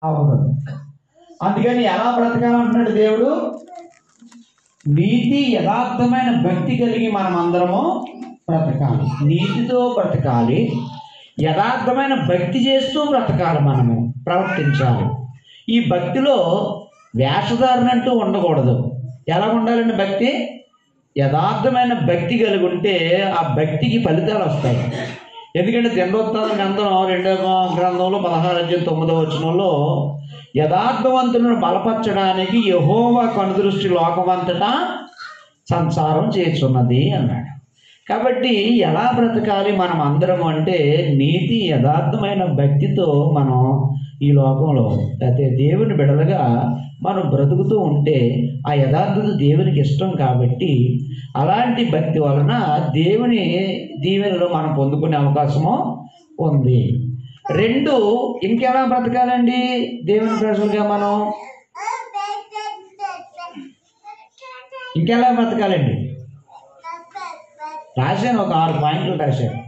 అవును. అందుకని ఎలా బ్రతకాలంటున్నాడు దేవుడు? నీతి యథార్థమైన భక్తి కలిగి మనం అందరము బ్రతకాలి. నీతితో బ్రతకాలి, యథార్థమైన భక్తి చేస్తూ బ్రతకాలి, మనము ప్రవర్తించాలి. ఈ భక్తిలో వేషధారణ అంటూ ఉండకూడదు. ఎలా ఉండాలండి భక్తి? యథార్థమైన భక్తి కలిగి ఉంటే ఆ భక్తికి ఫలితాలు వస్తాయి. ఎందుకంటే దినవృత్తాంత గ్రంథం 2వ గ్రంథంలో 16:9 యథార్థవంతులను బలపరచడానికి యెహోవా కనుదృష్టి లోకమంతటా సంసారం చేస్తున్నది అన్నాడు. కాబట్టి ఎలా బ్రతకాలి మనం అందరం అంటే నీతి యథార్థమైన భక్తితో మనం ఈ లోకంలో అయితే దేవుని బిడలుగా మనం బ్రతుకుతూ ఉంటే ఆ యథార్థత దేవునికి ఇష్టం. కాబట్టి అలాంటి భక్తి వలన దేవుని దీవెనలు మనం పొందుకునే అవకాశము ఉంది. 2, ఇంకెలా బ్రతకాలండి దేవుని ప్రజలుగా మనం? ఇంకెలా బ్రతకాలండి? రాశాను, ఒక 6 పాయింట్లు రాశాను.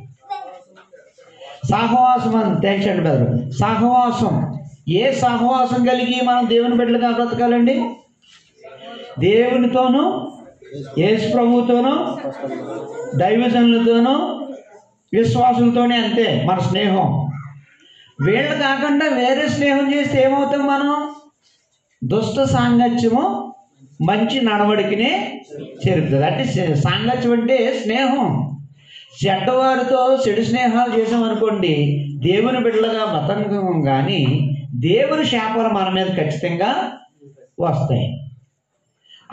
సహవాసం అని తెచ్చండి బెదరు. సహవాసం, ఏ సహవాసం కలిగి మనం దేవుని బిడ్డలుగా బ్రతకాలండి? దేవునితోనూ, యేసు ప్రభువుతోనూ, దైవజనులతోనూ, విశ్వాసులతోనే. అంతే మన స్నేహం. వీళ్ళు కాకుండా వేరే స్నేహం చేస్తే ఏమవుతాం మనం? దుష్ట సాంగత్యము మంచి నడవడికినే చేరుతుంది. అంటే సాంగత్యం అంటే స్నేహం. చెడ్డవారితో చెడు స్నేహాలు చేసామనుకోండి, దేవుని బిడ్డలుగా బ్రతకం కానీ దేవుని శాపాలు మన మీద ఖచ్చితంగా వస్తాయి.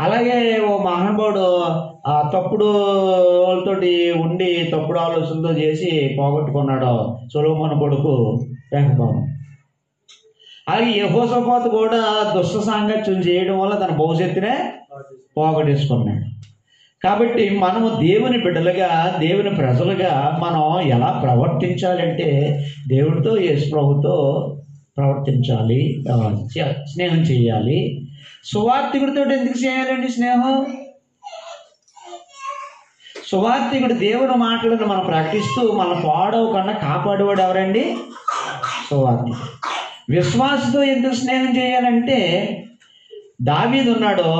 అలాగే ఓ మహానుభావుడు తప్పుడు వాళ్ళతోటి ఉండి తప్పుడు ఆలోచనతో చేసి పోగొట్టుకున్నాడు సొలొమోను కొడుకు రెహబాము. అలాగే యెహోషాపాతు కూడా దుష్ట సాంగత్యం చేయడం వల్ల తన భవిష్యత్తునే పోగొట్టేసుకున్నాడు. కాబట్టి మనము దేవుని బిడ్డలుగా, దేవుని ప్రజలుగా మనం ఎలా ప్రవర్తించాలంటే దేవుడితో, యేసు ప్రభుతో ప్రవర్తించాలి, స్నేహం చేయాలి. సువార్థికుడితో ఎందుకు చేయాలండి స్నేహం? సువార్థికుడు దేవుని మాటలను మనం ప్రకటిస్తూ మన పాడవకుండా కాపాడేవాడు ఎవరండి? సువార్థికుడు. విశ్వాసతో ఎందుకు స్నేహం చేయాలంటే దావీదు ఉన్నాడు,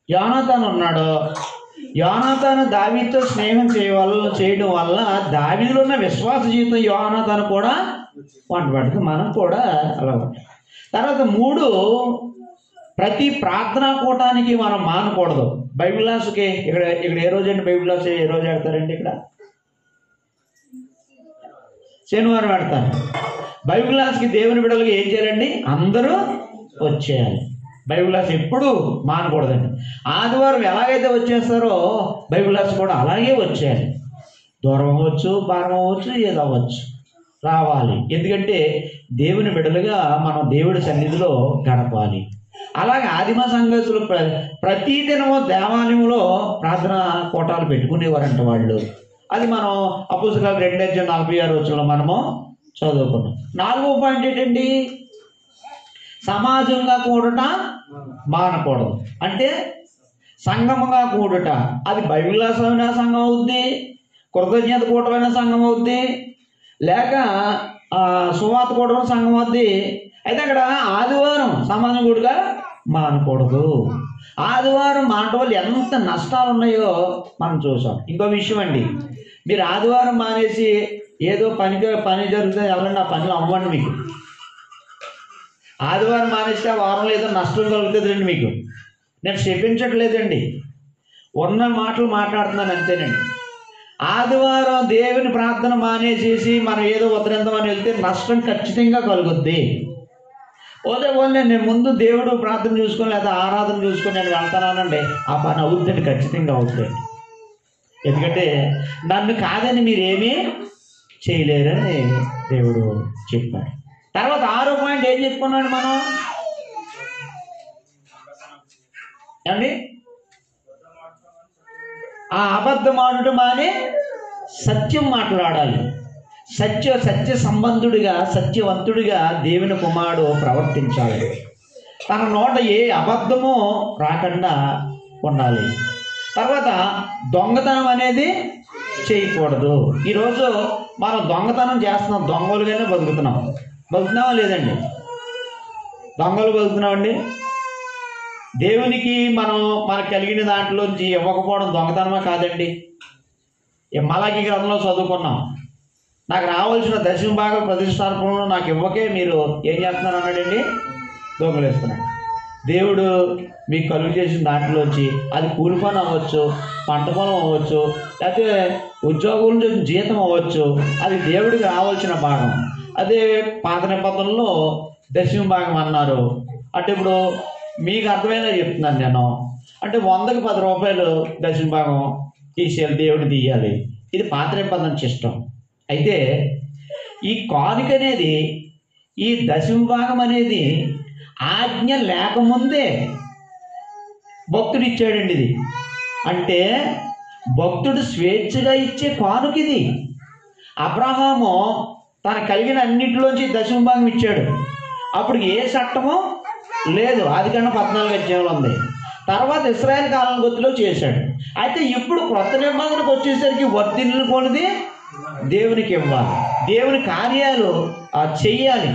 యోనాతాను ఉన్నాడు. యోనాతాను దావీదుతో స్నేహం చేయడం వల్ల దావీదులో ఉన్న విశ్వాస జీవితం యోనాతాను కూడా వంటపడుతుంది. మనం కూడా అలా ఉంటాం. తర్వాత 3, ప్రతి ప్రార్థనా కూటానికి మనం మానకూడదు. బైబిల్ క్లాసుకి ఇక్కడ ఏ రోజు అండి బైబిల్ క్లాస్ ఏ రోజు పెడతారండి? ఇక్కడ శనివారం పెడతారు. బైబిల్ క్లాస్కి దేవుని బిడ్డలకి ఏం చేయాలండి? అందరూ వచ్చేయాలి. బైబిల్ క్లాస్ ఎప్పుడు మానకూడదండి. ఆదివారం ఎలాగైతే వచ్చేస్తారో బైబిల్ క్లాస్ కూడా అలాగే వచ్చేయాలి. దూరం అవ్వచ్చు, భారం అవ్వచ్చు, ఏదో అవ్వచ్చు, రావాలి. ఎందుకంటే దేవుని బిడ్డలుగా మనం దేవుడి సన్నిధిలో గడపాలి. అలాగే ఆదిమ సంఘస్థులు ప్రతిదినము దేవాలయంలో ప్రార్థన కోటాలు పెట్టుకునేవారంట వాళ్ళు. అది మనం అపోస్తలుల 2:46 మనము చదువుకున్నాం. 4వ పాయింట్ ఏంటండి? సమాజంగా కూడుట మానకూడదు. అంటే సంఘముగా కూడుట. అది బైబిల్ క్లాస్ అయినా సంఘం అవుద్ది, కృతజ్ఞత కూటమైన సంఘం అవుద్ది, లేక సువార్త కూటమైన సంఘం అవుద్ది. అయితే అక్కడ ఆదివారం సమాజం కూడుగా మానకూడదు. ఆదివారం మానటం వల్ల ఎంత నష్టాలు ఉన్నాయో మనం చూసాం. ఇంకో విషయం అండి, మీరు ఆదివారం మానేసి ఏదో పని జరుగుతుంది ఎవరన్నా ఆ పనులు అవ్వండి. మీకు ఆదివారం మానేస్తే ఆ వారంలో ఏదో నష్టం కలుగుతుందండి మీకు. నేను చెప్పించట్లేదండి, ఉన్న మాటలు మాట్లాడుతున్నాను అంతేనండి. ఆదివారం దేవుని ప్రార్థన మానేసేసి మనం ఏదో ఉత్తరించమని వెళ్తే నష్టం ఖచ్చితంగా కలుగుద్ది. పోతే నేను ముందు దేవుడు ప్రార్థన చూసుకొని లేదా ఆరాధన చూసుకొని నేను వెళ్తానండి, ఆ పని అవుద్దండి, ఖచ్చితంగా అవుతుందండి. ఎందుకంటే నన్ను కాదని మీరేమీ చేయలేరని దేవుడు చెప్పాడు. తర్వాత 6వ పాయింట్ ఏం చెప్పుకున్నాడు మనం ఏమండి? ఆ అబద్ధం ఆడటం మానే సత్యం మాట్లాడాలి. సత్య సంబంధుడిగా, సత్యవంతుడిగా దేవుని కుమారుడు ప్రవర్తించాలి. తన నోట ఏ అబద్ధమో రాకుండా ఉండాలి. తర్వాత దొంగతనం అనేది చేయకూడదు. ఈరోజు మనం దొంగతనం చేస్తున్నాం, దొంగలుగానే బతుకుతున్నామా లేదండి? దొంగలు బతుకుతున్నామండి. దేవునికి మనకు కలిగిన దాంట్లోంచి ఇవ్వకపోవడం దొంగతనమా కాదండి? మలాకి గ్రంథంలో చదువుకున్నాం, నాకు రావాల్సిన దశమ భాగం ప్రతిష్టార్పణలో నాకు ఇవ్వకే మీరు ఏం చేస్తున్నారు అన్నాడండి, దొంగలేస్తున్నాడు. దేవుడు మీకు కలుగు చేసిన దాంట్లోంచి అది కూలి పని అవ్వచ్చు, పంట పొలం అవ్వచ్చు, లేకపోతే ఉద్యోగుల నుంచి జీతం అవ్వచ్చు, అది దేవుడికి రావాల్సిన భాగం. అదే పాత నిబంధనలో దశమ భాగం అన్నారు. అంటే ఇప్పుడు మీకు అర్థమైనా చెప్తున్నాను నేను. అంటే 100కి 10 రూపాయలు దశమ భాగం తీసేయాలి, దేవుడు తీయాలి. ఇది పాత నిబంధన సిస్టం. అయితే ఈ కానుక అనేది, ఈ దశమ భాగం అనేది ఆజ్ఞ లేకముందే భక్తుడు ఇచ్చాడండి. ఇది అంటే భక్తుడు స్వేచ్ఛగా ఇచ్చే కానుక ఇది. అబ్రహాము తన కలిగిన అన్నింటిలోంచి దశమ భాగం ఇచ్చాడు. అప్పుడు ఏ చట్టమో లేదు, ఆదికాండం 14 అధ్యాయంలో ఉంది. తర్వాత ఇశ్రాయేలు కాలం గుర్తులో చేశాడు. అయితే ఇప్పుడు క్రొత్త నిబంధనకు వచ్చేసరికి వర్ధిల్లు కొనిది దేవునికి ఇవ్వాలి, దేవుని కార్యాలు చెయ్యాలి,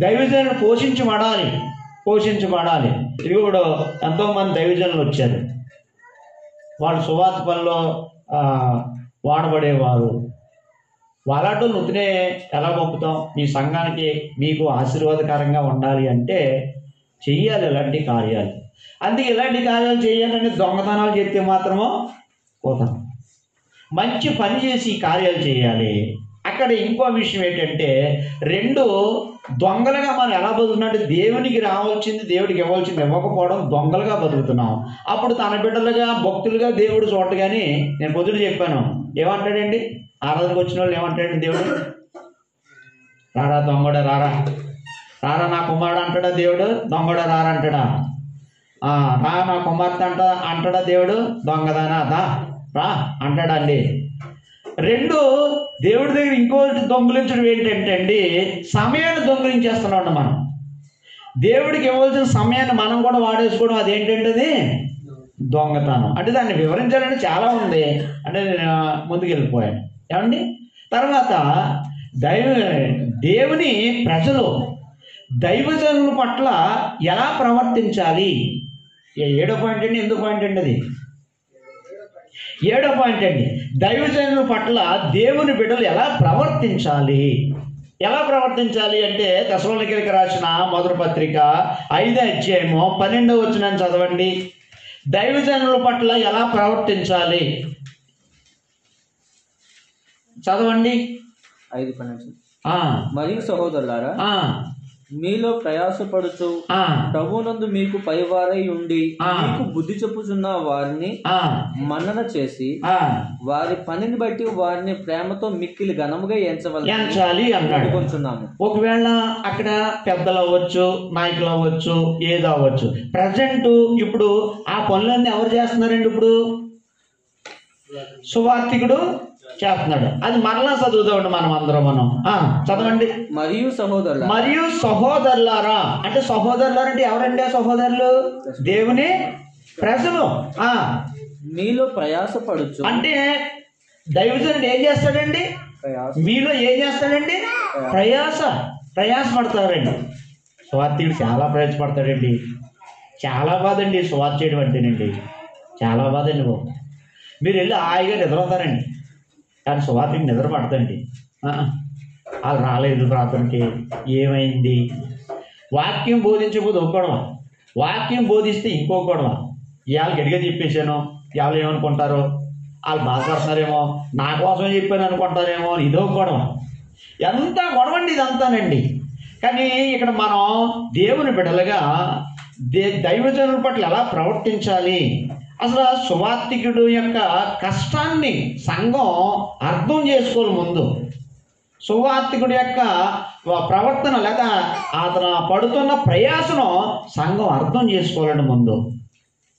దైవజనులు పోషించబడాలి. ఇది కూడా ఎంతోమంది దైవజనులు వచ్చారు, వాళ్ళు సువార్త పనిలో వాడబడేవారు. వాళ్ళతో నువ్వునే ఎలా పంపుతాం? మీ సంఘానికి మీకు ఆశీర్వాదకరంగా ఉండాలి అంటే చెయ్యాలి ఇలాంటి కార్యాలు. అందుకే ఇలాంటి కార్యాలు చేయాలని దొంగతనాలు చేస్తే మాత్రమో పోతాం. మంచి పని చేసి ఈ కార్యాలు చేయాలి. అక్కడ ఇంకో విషయం ఏంటంటే, రెండు దొంగలుగా మనం ఎలా బతుకుతున్నాం? దేవునికి రావాల్సింది దేవుడికి ఇవ్వాల్సింది ఇవ్వకపోవడం, దొంగలుగా బతుకుతున్నాం. అప్పుడు తన బిడ్డలుగా భక్తులుగా దేవుడు చూడగానే, నేను పొద్దున చెప్పాను, ఏమంటాడండి ఆరాధనకు వచ్చిన వాళ్ళు ఏమంటాడండి దేవుడు? రారా దొంగడా, రారా నా కుమారుడు అంటాడా దేవుడు? దొంగడా రారా అంటాడా? రా నా కుమార్తె అంటాడా దేవుడు? దొంగదానా రా అంటాడా అండి? రెండు, దేవుడి దగ్గర ఇంకోటి దొంగిలించడం ఏంటంటే అండి, సమయాన్ని దొంగిలించేస్తున్నాం మనం. దేవుడికి ఇవ్వాల్సిన సమయాన్ని మనం కూడా వాడేసుకోవడం, అదేంటంటే అది దొంగతనం. అంటే దాన్ని వివరించాలంటే చాలా ఉంది, అంటే నేను ముందుకు వెళ్ళిపోయాను. ఏమండి, తర్వాత దేవుని ప్రజలు దైవజనుల పట్ల ఎలా ప్రవర్తించాలి? 7వ పాయింట్ అండి. ఎందుకు పాయింట్ అండి అది? 7వ పాయింట్ అండి, దైవజనుల పట్ల దేవుని బిడ్డలు ఎలా ప్రవర్తించాలి? ఎలా ప్రవర్తించాలి అంటే, తెస్సలోనికీయులకు రాసిన మొదటి పత్రిక 5వ అధ్యాయము 12వ వచనాన్ని చదవండి. దైవజనుల పట్ల ఎలా ప్రవర్తించాలి చదవండి. 5:12. మరియు సహోదరులారా, మీలో ప్రయాసపడుచు ప్రభునందు మీకు పైవారై ఉండి మీకు బుద్ధి చెప్పుచున్న వారిని మన్నన చేసి వారి పనిని బట్టి వారిని ప్రేమతో మిక్కిలి ఘనముగా ఎంచాలి అనుకుంటున్నాము. ఒకవేళ అక్కడ పెద్దలు అవ్వచ్చు, నాయకులు అవ్వచ్చు, ఏదో అవ్వచ్చు, ప్రజెంట్ ఇప్పుడు ఆ పనులన్నీ ఎవరు చేస్తున్నారండి? ఇప్పుడు సువార్తికుడు చేస్తున్నాడు. అది మరలా చదువుదామండి మనం అందరం. చదవండి. మరియు సహోదరులారా, అంటే సహోదరులారా అంటే ఎవరండి? ఆ సహోదరులు దేవుని ప్రజలు. మీలో ప్రయాసపడుచు, అంటే దైవజనుడు ఏం చేస్తాడండి? మీలో ఏం చేస్తాడండి? ప్రయాసపడతారండి. సువార్తికుడు చాలా ప్రయాసపడతాడండి. చాలా బాధ అండి సువార్త చేయడం అంటేనండి, చాలా బాధ అండి బాబు. మీరు వెళ్ళి హాయిగా నిద్రపోతారండి, కానీ సువార్తికి నిద్ర పడతండి. వాళ్ళు రాలేదు ప్రార్థనకి, ఏమైంది? వాక్యం బోధించకపోతే ఒక్కడవా, వాక్యం బోధిస్తే ఇంకొకడవా? ఇవాళ గట్టిగా చెప్పేశాను, ఇవాళ ఏమనుకుంటారో, వాళ్ళు బాధపడుతున్నారేమో, నా కోసం చెప్పాను అనుకుంటారేమో, ఇదో గొడవ. ఎంత గొడవండి ఇదంతానండి. కానీ ఇక్కడ మనం దేవుని బిడ్డలుగా దైవజనుల పట్ల ఎలా ప్రవర్తించాలి? అసలు సువార్తికుడు యొక్క కష్టాన్ని సంఘం అర్థం చేసుకోవాలి. ముందు సువార్తికుడి యొక్క ప్రవర్తన లేదా అతను పడుతున్న ప్రయాసను సంఘం అర్థం చేసుకోవాలండి. ముందు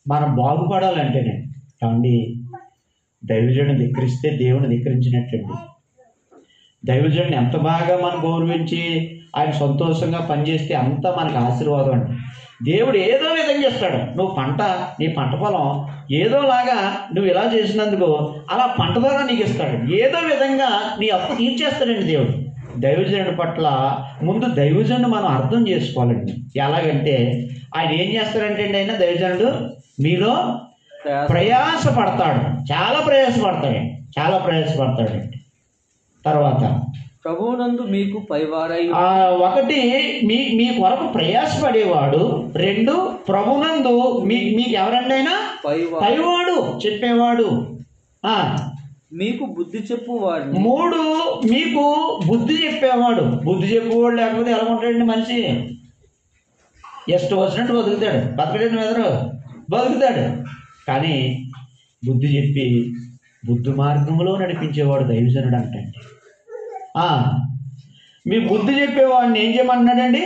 మనం బాగుపడాలంటేనే కావండి, దైవజనుని ధిక్కరిస్తే దేవుని ధిక్కరించినట్లండి. దైవజనుని ఎంత బాగా మనం గౌరవించి ఆయన సంతోషంగా పనిచేస్తే అంత మనకు ఆశీర్వాదం అండి. దేవుడు ఏదో విధంగా ఇస్తాడు. నీ పంట పొలం ఏదోలాగా నువ్వు ఇలా చేసినందుకు అలా పంట ద్వారా నీకు ఇస్తాడు. ఏదో విధంగా నీ అప్పు తీర్చేస్తాడండి దేవుడు. దైవజనుడి పట్ల ముందు దైవజనుడు మనం అర్థం చేసుకోవాలండి. ఎలాగంటే ఆయన ఏం చేస్తారంటే అండి, ఆయన దైవజనుడు మీలో ప్రయాసపడతాడు, చాలా ప్రయాసపడతాడండి. తర్వాత ప్రభువునందు మీకు పైవారై ఒకటి మీ కొరకు ప్రయాసపడేవాడు, రెండు ప్రభునందు మీకు ఎవరండి అయినా పైవాడు, చెప్పేవాడు, మీకు బుద్ధి చెప్పువాడు, మూడు మీకు బుద్ధి చెప్పేవాడు. బుద్ధి చెప్పేవాడు లేకపోతే ఎలా ఉంటాడండి మనిషి? ఎస్ట్ వచ్చినట్టు బతుకుతాడు, బతకడండి ఎదురు బతుకుతాడు. కానీ బుద్ధి చెప్పి బుద్ధి మార్గంలో నడిపించేవాడు దైవజనుడు అంటండి. మీ బుద్ధి చెప్పేవాడిని ఏం చేయమంటున్నాడండి?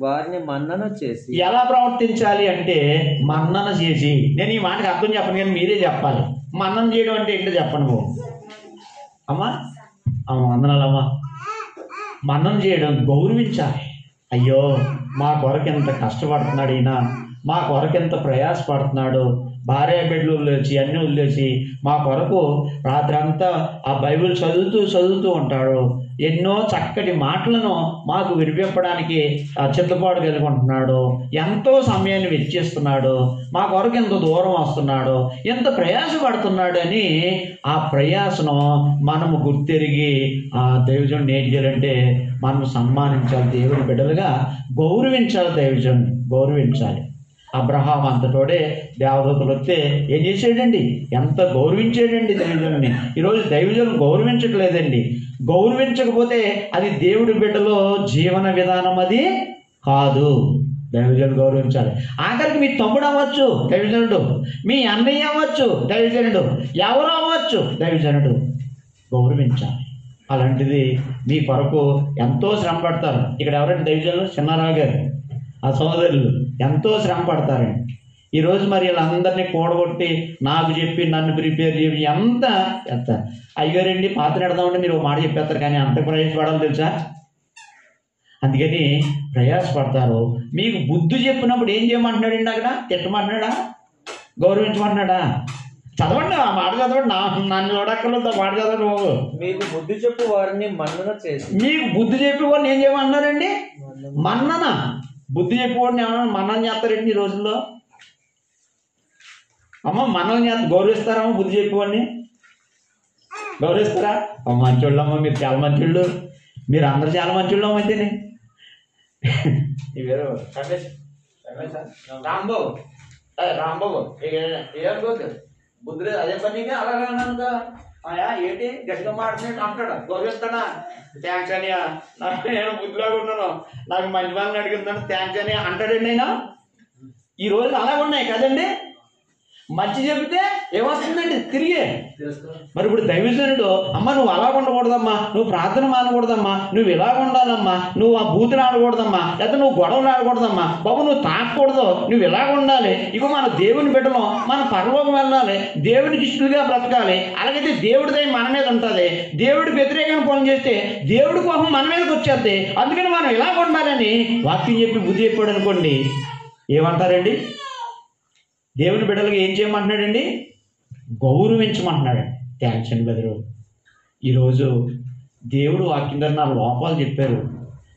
వారిని మన్నన చేసి. ఎలా ప్రవర్తించాలి అంటే మన్నన చేసి. నేను ఈ మాటకి అర్థం చెప్పను కానీ మీరే చెప్పాలి. మన్నన చేయడం అంటే ఏంటో చెప్పను బాబు. అమ్మా వందనాలమ్మా. మన్నన చేయడం గౌరవించాలి. అయ్యో మా కొరకు ఎంత కష్టపడుతున్నాడు ఈయన, మా కొరకు ఎంత ప్రయాసపడుతున్నాడు, భార్య బిడ్డలు వదిలేసి అన్నీ వదిలేసి మా కొరకు రాత్రంతా ఆ బైబిల్ చదువుతూ ఉంటాడు. ఎన్నో చక్కటి మాటలను మాకు వినిపించడానికి చిత్తపాటు కలిగి ఉంటున్నాడు. ఎంతో సమయాన్ని వెచ్చిస్తున్నాడు, మా కొరకు ఎంత దూరం వస్తున్నాడు, ఎంత ప్రయాసపడుతున్నాడు అని ఆ ప్రయాసను మనము గుర్తెరిగి ఆ దైవజనుడిని ఏం చేయాలంటే మనం సన్మానించాలి. దేవుని బిడ్డలుగా గౌరవించాలి, దైవజనుడిని గౌరవించాలి. అబ్రహాం అంతటోడే దేవదూతలు వస్తే ఏం చేసాడండి? ఎంత గౌరవించాడండి దైవజనుడిని. ఈరోజు దైవజనులు గౌరవించట్లేదండి. గౌరవించకపోతే అది దేవుడి బిడ్డలో జీవన విధానం అది కాదు. దైవజనుడు గౌరవించాలి. ఆఖరికి మీ తమ్ముడు అవ్వచ్చు దైవజనుడు, మీ అన్నయ్య అవ్వచ్చు దైవజనుడు, ఎవరు అవ్వచ్చు దైవజనుడు. గౌరవించాలి. అలాంటిది మీ కొరకు ఎంతో శ్రమ పడతారు. ఇక్కడ ఎవరండి దైవజనులు? చిన్నారావు గారు, ఆ సోదరులు ఎంతో శ్రమ పడతారండి. ఈరోజు మరి వీళ్ళందరినీ కూడగొట్టి నాకు చెప్పి నన్ను ప్రిపేర్ చేసి ఎంత అయ్యారండి. పాత్ర పెడదామంటే మీరు మాట చెప్పేస్తారు, కానీ అంత ప్రయాసపడాలి తెలుసా. అందుకని ప్రయాసపడతారు. మీకు బుద్ధి చెప్పినప్పుడు ఏం చేయమంటున్నాడండి? అక్కడ తిట్టమంటున్నాడా, గౌరవించమంటున్నాడా? చదవండి, ఆ మాట చదవండి. నన్ను చూడక్కర్లేదు, మాట చదవండి బాబు. మీకు బుద్ధి చెప్పు వారిని మన్నన చేసి. మీకు బుద్ధి చెప్పి వాడిని ఏం చేయమంటున్నారండి? మన్నన. బుద్ధి చెప్పేవాడిని ఏమన్నా మన్నన చేస్తారండి ఈ రోజుల్లో? అమ్మ మన్నన చేస్తా గౌరవిస్తారమ్మ? బుద్ధి చెప్పేవాడిని గౌరవిస్తారా? మంచోళ్ళు అమ్మ, మీరు చాలా మంచోళ్ళు, మీరు అందరు చాలా మంచోళ్ళు అమ్మ. అయితేనే రాంబాబు ఏమనుకోవద్దు, బుద్ధి అదే పని అలాగా ఏంటి గట్టిగా మాట్లాడినట్టు అంటాడు. గౌరవిస్తాడా? థ్యాంక్స్ అని, నేను బుద్ధిలాగా ఉన్నాను, నాకు మంచి వాళ్ళని అడిగిందని థ్యాంక్స్ అని అంటాడండి ఆయన. ఈ రోజులు అలాగ ఉన్నాయి కదండి. మంచి చెబితే ఏమొస్తుందండి తిరిగి. మరి ఇప్పుడు దైవజనుడు అమ్మ నువ్వు అలా ఉండకూడదమ్మా, నువ్వు ప్రార్థన మానకూడదమ్మా, నువ్వు ఇలాగ ఉండాలమ్మా, నువ్వు ఆ బూతులు ఆడకూడదమ్మా, లేకపోతే నువ్వు గొడవలు ఆడకూడదమ్మా, బాబు నువ్వు తాకూడదు, నువ్వు ఇలాగ ఉండాలి, ఇక మన దేవుని బిడ్డలో మన పరలోకం వెళ్ళాలి, దేవునికి ఇష్టలుగా బ్రతకాలి. అలాగైతే దేవుడి దయ మన మీద ఉంటుంది. దేవుడి వ్యతిరేకంగా పనులు చేస్తే దేవుడి కోపం మన మీదకి వచ్చేద్ది. అందుకని మనం ఇలాగ ఉండాలని వాక్యం చెప్పి బుద్ధి చెప్పాడు అనుకోండి, ఏమంటారండి? దేవుని బిడ్డలకి ఏం చేయమంటున్నాడండి? గౌరవించమంటున్నాడండి. థ్యాంక్స్ అండి బెదరు. ఈరోజు దేవుడు వాక్యం ద్వారా నా లోపాలు చెప్పారు,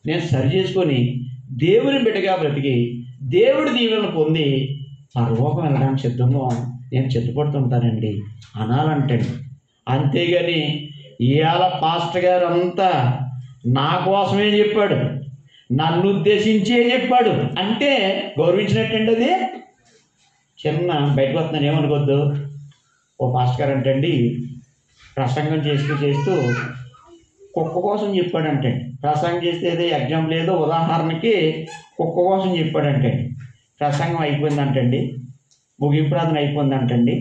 నేను సరి చేసుకొని దేవుని బిడ్డగా బ్రతికి దేవుడి దీవెనలు పొంది పరలోకం వెళ్ళడానికి సిద్ధంగా నేను చెట్టుపడుతుంటానండి అనాలంటండి. అంతేగాని ఇవాళ పాస్టర్ గారు అంతా నా కోసమే చెప్పాడు, నన్ను ఉద్దేశించే చెప్పాడు అంటే గౌరవించినట్టండి. అది చిన్న బయటకు వస్తున్నాను ఏమనుకోద్దు. ఓ పాస్టర్ గారు అంటండి ప్రసంగం చేస్తూ కుక్క కోసం చెప్పాడంటే, ప్రసంగం చేస్తే ఏదో ఎగ్జాంపుల్ ఏదో ఉదాహరణకి కుక్క కోసం చెప్పాడంటే, ప్రసంగం అయిపోయిందంటండి, ముగింపు ప్రార్థన అయిపోయిందంటండి,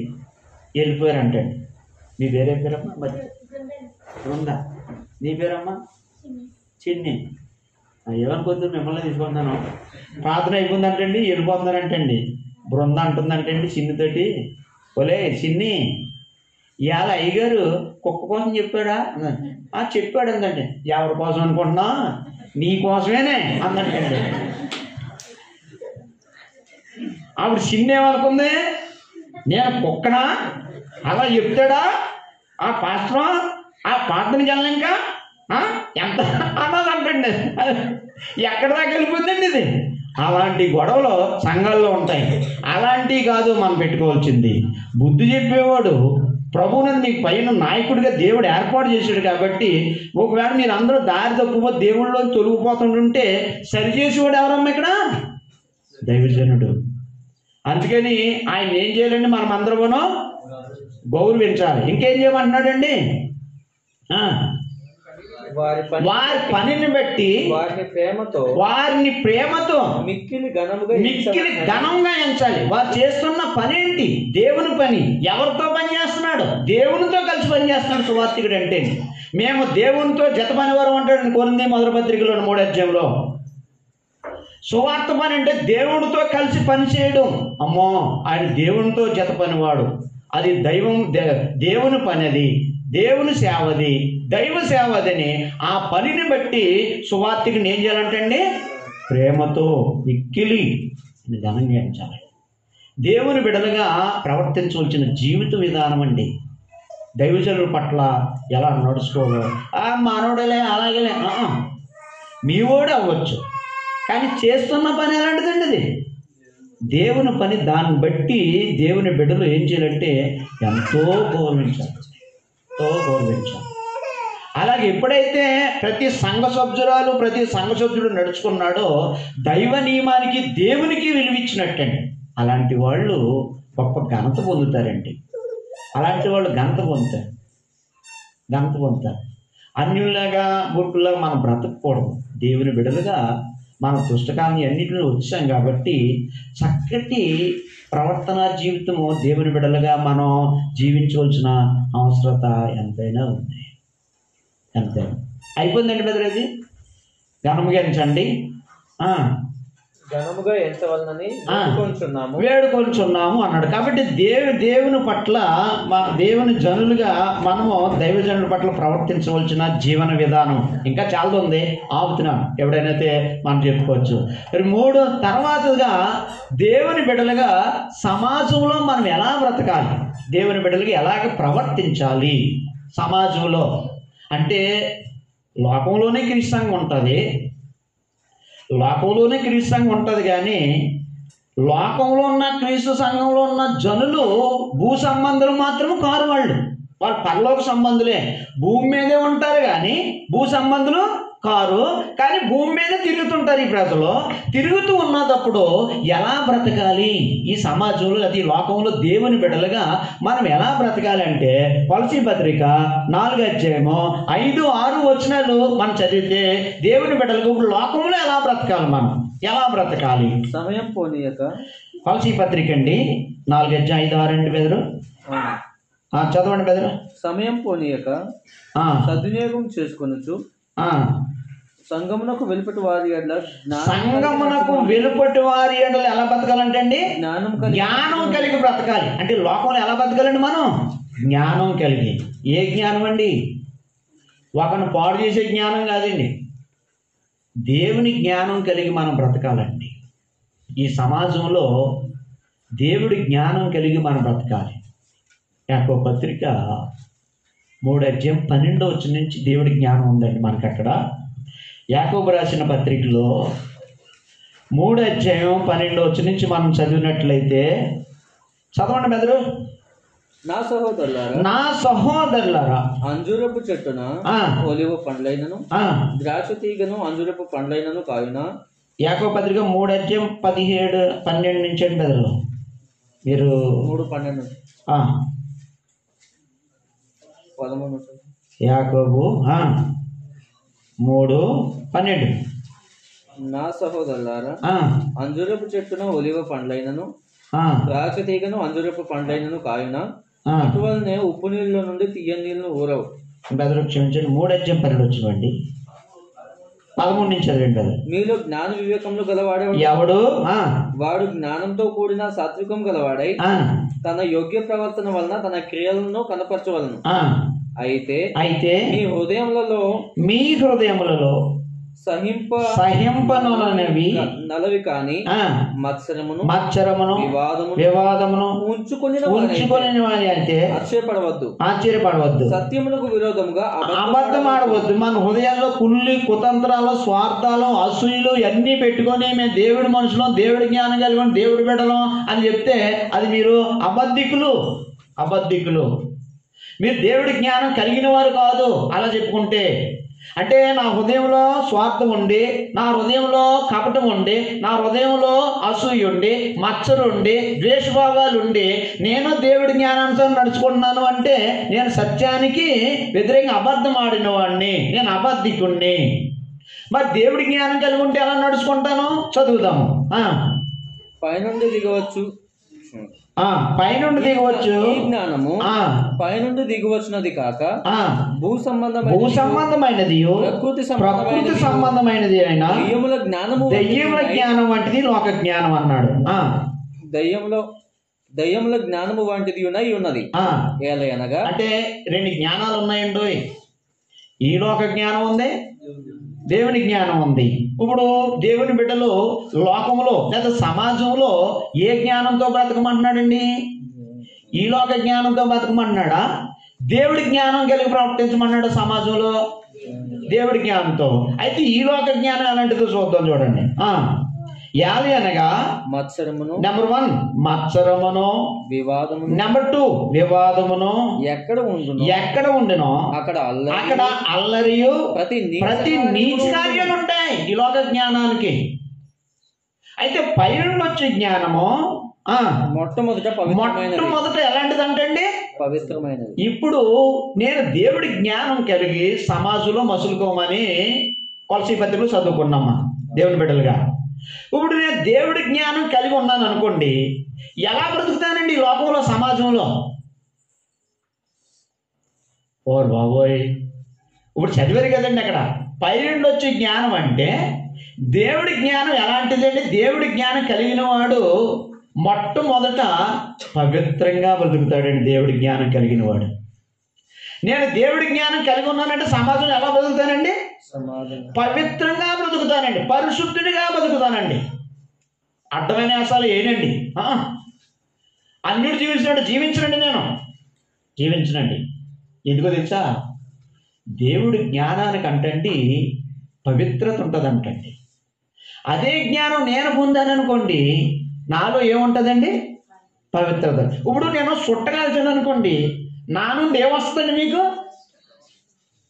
వెళ్ళిపోయారంటండి. మీ పేరే పేరమ్మా? మరి ఉందా? నీ పేరమ్మా? చిన్ని. ఏమనుకోద్దు, మిమ్మల్ని తీసుకుంటున్నాను. ప్రార్థన అయిపోయిందంటండి, వెళ్ళిపోతున్నారంటండి. బృంద అంటుందంటండి చిన్నితోటి, ఒలే చిన్ని ఇవాళ అయ్యగారు కుక్క కోసం చెప్పాడా? చెప్పాడు అందంటే. ఎవరి కోసం అనుకుంటున్నా? నీ కోసమేనే అందంటండి. ఆవిడ చిన్న ఏమనుకుంది? నేను కుక్కనా? అలా చెప్తాడా ఆ పాస్టర్? ఆ ప్రార్థనకి వెళ్ళాక ఎంత అన్నదంటండి, ఎక్కడ దాకా వెళ్ళిపోతుందండి ఇది. అలాంటి గొడవలు సంఘాల్లో ఉంటాయి. అలాంటివి కాదు మనం పెట్టుకోవాల్సింది. బుద్ధి చెప్పేవాడు ప్రభువుని మీకు పైన నాయకుడిగా దేవుడు ఏర్పాటు చేశాడు కాబట్టి, ఒకవేళ మీరు అందరూ దారి తప్పుకో దేవుళ్ళలో తొలగిపోతుంటుంటే సరిచేసేవాడు ఎవరమ్మా ఇక్కడ? దైవజనుడు. అందుకని ఆయన ఏం చేయాలండి? మనం అందరూనూ గౌరవించాలి. ఇంకేం చేయమంటున్నాడండి? వారి పనిని బట్టి వారిని ప్రేమతో మిక్కిలి ఘనంగా ఎంచాలి. వారు చేస్తున్న పని ఏంటి? దేవుని పని. ఎవరితో పని చేస్తున్నాడు? దేవునితో కలిసి పని చేస్తున్నాడు సువార్తికుడు అంటే. మేము దేవునితో జత పనివారు అంటాడు కొరింథీ మొదటి పత్రికలో 3వ అధ్యాయంలో. సువార్త పని అంటే దేవునితో కలిసి పని చేయడం. అమ్మో, ఆయన దేవునితో జత పనివాడు. అది దేవుని పని, అది దేవుని సేవది, దైవ సేవదని. ఆ పనిని బట్టి సువార్తికుని ఏం చేయాలంటండి? ప్రేమతో మిక్కిలి ఘనంగా ఎంచాలి. దేవుని బిడ్డలుగా ప్రవర్తించవలసిన జీవిత విధానం అండి. దైవజనుల పట్ల ఎలా నడుచుకోవాలి? మానవుడలే అలాగేలే, మీ ఓడి అవ్వచ్చు, కానీ చేస్తున్న పని ఎలాంటిదండి? అది దేవుని పని. దాన్ని బట్టి దేవుని బిడ్డలు ఏం చేయాలంటే ఎంతో గౌరవించాలి. అలాగే ఎప్పుడైతే ప్రతి సంఘ సభ్యుడు నడుచుకున్నాడో దైవ నియమానికి దేవునికి విలువిచ్చినట్టండి. అలాంటి వాళ్ళు గొప్ప ఘనత పొందుతారండి. అలాంటి వాళ్ళు ఘనత పొందుతారు. అన్యులాగా మూర్ఖుల్లాగా మనం బ్రతకూడదు. దేవుని బిడ్డలుగా మన పుస్తకాన్ని అన్నింటిలో వచ్చాం కాబట్టి చక్కటి ప్రవర్తన జీవితము దేవుని బిడ్డలుగా మనం జీవించవలసిన అవసరత ఎంతైనా ఉంది. ఎంతైనా అయిపోయిందండి బ్రదర్. అది ఘనముగా ఎంచండి, ఘనముగా ఎంచవలనని వేడుకొంచున్నాము అన్నాడు. కాబట్టి దేవుని పట్ల దేవుని జనులుగా మనము దైవజనుల పట్ల ప్రవర్తించవలసిన జీవన విధానం ఇంకా చాలా ఉంది. ఆపుతున్నాను, ఎవడైతే మనం చెప్పుకోవచ్చు. 3 తర్వాతగా దేవుని బిడ్డలుగా సమాజంలో మనం ఎలా బ్రతకాలి, దేవుని బిడ్డలుగా ఎలాగ ప్రవర్తించాలి సమాజంలో అంటే. లోకంలోనే క్రీస్తు సంఘం ఉంటుంది, కానీ లోకంలో ఉన్న క్రీస్తు సంఘంలో ఉన్న జనులు భూ సంబంధులు మాత్రం కారు. వాళ్ళు పరలోక సంబంధులే, భూమి మీదే ఉంటారు కానీ భూ సంబంధులు కారు. కానీ భూమి మీద తిరుగుతుంటారు. ఈ ప్రజలు తిరుగుతూ ఉన్నప్పుడు ఎలా బ్రతకాలి ఈ సమాజంలో, అది లోకంలో దేవుని బిడ్డలుగా మనం ఎలా బ్రతకాలి అంటే కొలసీ పత్రిక 4వ అధ్యాయము 5, 6 వచనాలు మనం చదివితే దేవుని బిడ్డలకు ఇప్పుడు లోకంలో ఎలా బ్రతకాలి సమయం పోనీయక. కొలసీ పత్రిక అండి 4వ అధ్యాయం 5, 6 అండి బెదరు. చదవండి బెదరు. సమయం పోనీయక సద్వినియోగం చేసుకొనొచ్చు. సంఘమునకు వెలుపటి వారి ఎడల ఎలా బతకాలంటే అండి జ్ఞానం కలిగి బ్రతకాలి. అంటే లోకంలో ఎలా బతకాలండి మనం? జ్ఞానం కలిగి. ఏ జ్ఞానం అండి? ఒకరిని పాడు చేసే జ్ఞానం కాదండి, దేవుని జ్ఞానం కలిగి మనం బ్రతకాలండి. ఈ సమాజంలో దేవుడి జ్ఞానం కలిగి మనం బ్రతకాలి. యాకోబు పత్రిక 3వ అధ్యాయం 12వ వచనం నుంచి దేవుడి జ్ఞానం ఉందండి మనకి. అక్కడ యాకోబు రాసిన పత్రికలో 3వ అధ్యాయం 12వ వచనం నుంచి మనం చదివినట్లయితే, చదవండి బెదరు. నా సహోదరులారా అంజూరపు చెట్టున ఒలివ పండ్లైనను ద్రాక్ష తీగను అంజూరపు పండ్లైనను కావున. యాకోబు పత్రిక 3వ అధ్యాయం 17, 12 నుంచి అండి బెదరు. మీరు 3:12 13. యాకోబు 3:12. నా సహోదరులారా అంజూరపు చెట్టున ఒలివ పండ్లైనను ద్రాక్ష తీగను అంజూరపు పండ్లైనను కాయున అటువలనే ఉప్పు నీళ్ళ నుండి తీయని నీళ్ళను ఊరవు. బెదరు క్షమించండి. 3వ అధ్యాయం 12 వచ్చిందండి. 13 నుంచి చదివండి బెదరు. మీలో జ్ఞాన వివేకంలో గలవాడే ఎవడు? వాడు జ్ఞానంతో కూడిన సాత్వికం గలవాడై తన యోగ్య ప్రవర్తన వలన తన క్రియలను కనపరచవలను. అయితే మీ హృదయములలో సహింపనొలనవి నలవి కాని ఆ, మత్సరమును వివాదమును ఉంచుకొని వారి అంటే ఆశ్చర్యపడవద్దు. సత్యమునకు విరోధముగా అబద్ధం ఆడవద్దు. మన హృదయాల్లో కుళ్ళి కుతంత్రాలు స్వార్థాలు అసూయలు అన్నీ పెట్టుకొని మేము దేవుడి మనుషులం, దేవుడి జ్ఞానం కలిగి దేవుడి బిడ్డలం అని చెప్తే అది మీరు అబద్ధికులు. మీరు దేవుడి జ్ఞానం కలిగిన వారు కాదు అలా చెప్పుకుంటే. అంటే నా హృదయంలో స్వార్థం ఉండి, నా హృదయంలో కపటం ఉండి, నా హృదయంలో అసూయ ఉండి, మచ్చరు ఉండి, ద్వేషభావాలు ఉండి నేను దేవుడి జ్ఞానానుసారం నడుచుకుంటున్నాను అంటే నేను సత్యానికి వ్యతిరేకంగా అబద్ధం ఆడిన వాడిని, నేను అబద్ధికుణ్ణి. మరి దేవుడి జ్ఞానం కలిగి ఉంటే ఎలా నడుచుకుంటాను? చదువుదాము. పైనుండి దిగవచ్చు ఈ జ్ఞానము పైనుండి దిగవచ్చున్నది కాక భూ సంబంధమైనది ప్రకృతి సంబంధమైనది అయినా దెయ్యముల జ్ఞానం వంటిది లోక జ్ఞానం అన్నాడు. దయ్యముల జ్ఞానము వంటిది ఉన్నది. ఏలయనగా అంటే రెండు జ్ఞానాలు ఉన్నాయండి. ఈ లోక జ్ఞానం ఉంది, దేవుని జ్ఞానం ఉంది. ఇప్పుడు దేవుని బిడ్డలు లోకంలో లేదా సమాజంలో ఏ జ్ఞానంతో బ్రతకమంటున్నాడండి? ఈ లోక జ్ఞానంతో బ్రతకమంటున్నాడా? దేవుడి జ్ఞానం కలిగి ప్రవర్తించమన్నాడు సమాజంలో? దేవుడి జ్ఞానంతో. అయితే ఈ లోక జ్ఞానం ఎలాంటిదో చూద్దాం చూడండి. యాలి అనగా మత్సరమును, నెంబర్ 1 మత్సరమును, వివాదమును, నెంబర్ 2 వివాదమును ఎక్కడ ఉండునో అక్కడ అల్లరియు ప్రతి నీచ కార్యాలు ఉంటాయి ఈ లోక జ్ఞానానికి. అయితే పైనుండి వచ్చే జ్ఞానము మొట్టమొదట ఎలాంటిదంటే అండి? పవిత్రమైనది. ఇప్పుడు నేను దేవుడి జ్ఞానం కలిగి సమాజంలో మసులుకోమని కొలసీ పత్రికలు చదువుకున్నామా దేవుని బిడ్డలుగా. ఇప్పుడు నేను దేవుడి జ్ఞానం కలిగి ఉన్నాను అనుకోండి, ఎలా బ్రతుకుతానండి ఈ లోకంలో సమాజంలో? ఓర్ బాబోయ్, ఇప్పుడు చదివారు కదండి అక్కడ పైనుండి వచ్చే జ్ఞానం అంటే దేవుడి జ్ఞానం ఎలాంటిదండి? దేవుడి జ్ఞానం కలిగిన వాడు మొట్టమొదట పవిత్రంగా బ్రతుకుతాడండి. దేవుడి జ్ఞానం కలిగిన వాడు. నేను దేవుడి జ్ఞానం కలిగి ఉన్నానంటే సమాజంలో ఎలా బ్రతుకుతానండి? పవిత్రంగా బ్రతుకుతానండి, పరిశుద్ధుడిగా బ్రతుకుతానండి. అడ్డమైన వేషాలు ఏనండి? అన్యుడు జీవించినట్టు జీవించనండి, నేను జీవించనండి. ఎందుకో తెలుసా? దేవుడి జ్ఞానానికి అంటండి పవిత్రత ఉంటుందంటండి. అదే జ్ఞానం నేను పొందాను అనుకోండి, నాలో ఏముంటుందండి? పవిత్రత. ఇప్పుడు నేను సుట్టగాల్చాను అనుకోండి, నా నుండి ఏమొస్తుందండి మీకు?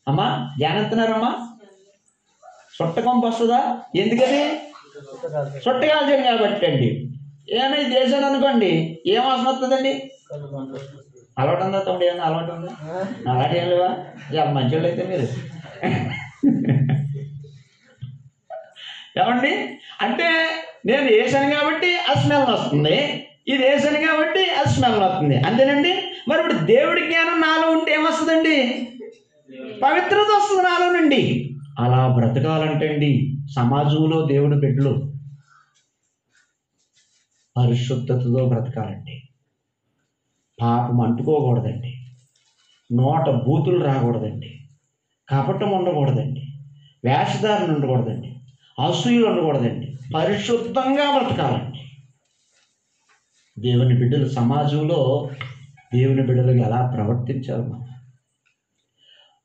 అమ్మా ధ్యానిస్తున్నారమ్మా? సుట్టకొంపు వస్తుందా? ఎందుకని? సుట్టగాల్చాను కాబట్టి అండి. ఏమైనా చేశాను అనుకోండి, ఏం వాసన వస్తుందండి? అలవాటు ఉందా తమ్ముడు? ఏమన్నా అలవాటు ఉందా? అలాంటి ఏం లేవా? మంచోళ్ళు అయితే మీరు ఏమండి? అంటే నేను వేసాను కాబట్టి ఆ స్మెల్ వస్తుంది, ఇది వేసాను కాబట్టి ఆ స్మెల్ వస్తుంది, అంతేనండి. మరి ఇప్పుడు దేవుడి జ్ఞానం నాలో ఉంటే ఏమొస్తుందండి? పవిత్రత వస్తుంది నాలో నుండి. అలా బ్రతకాలంటే అండి సమాజంలో దేవుడి బిడ్డలు పరిశుద్ధతతో బ్రతకాలండి. పాపం అంటుకోకూడదండి, నోట బూతులు రాకూడదండి, కపటం ఉండకూడదండి, వేషధారణ ఉండకూడదండి, అసూయలు ఉండకూడదండి, పరిశుద్ధంగా బ్రతకాలండి. దేవుని బిడ్డలు సమాజంలో దేవుని బిడ్డలకు ఎలా ప్రవర్తించారు? మనం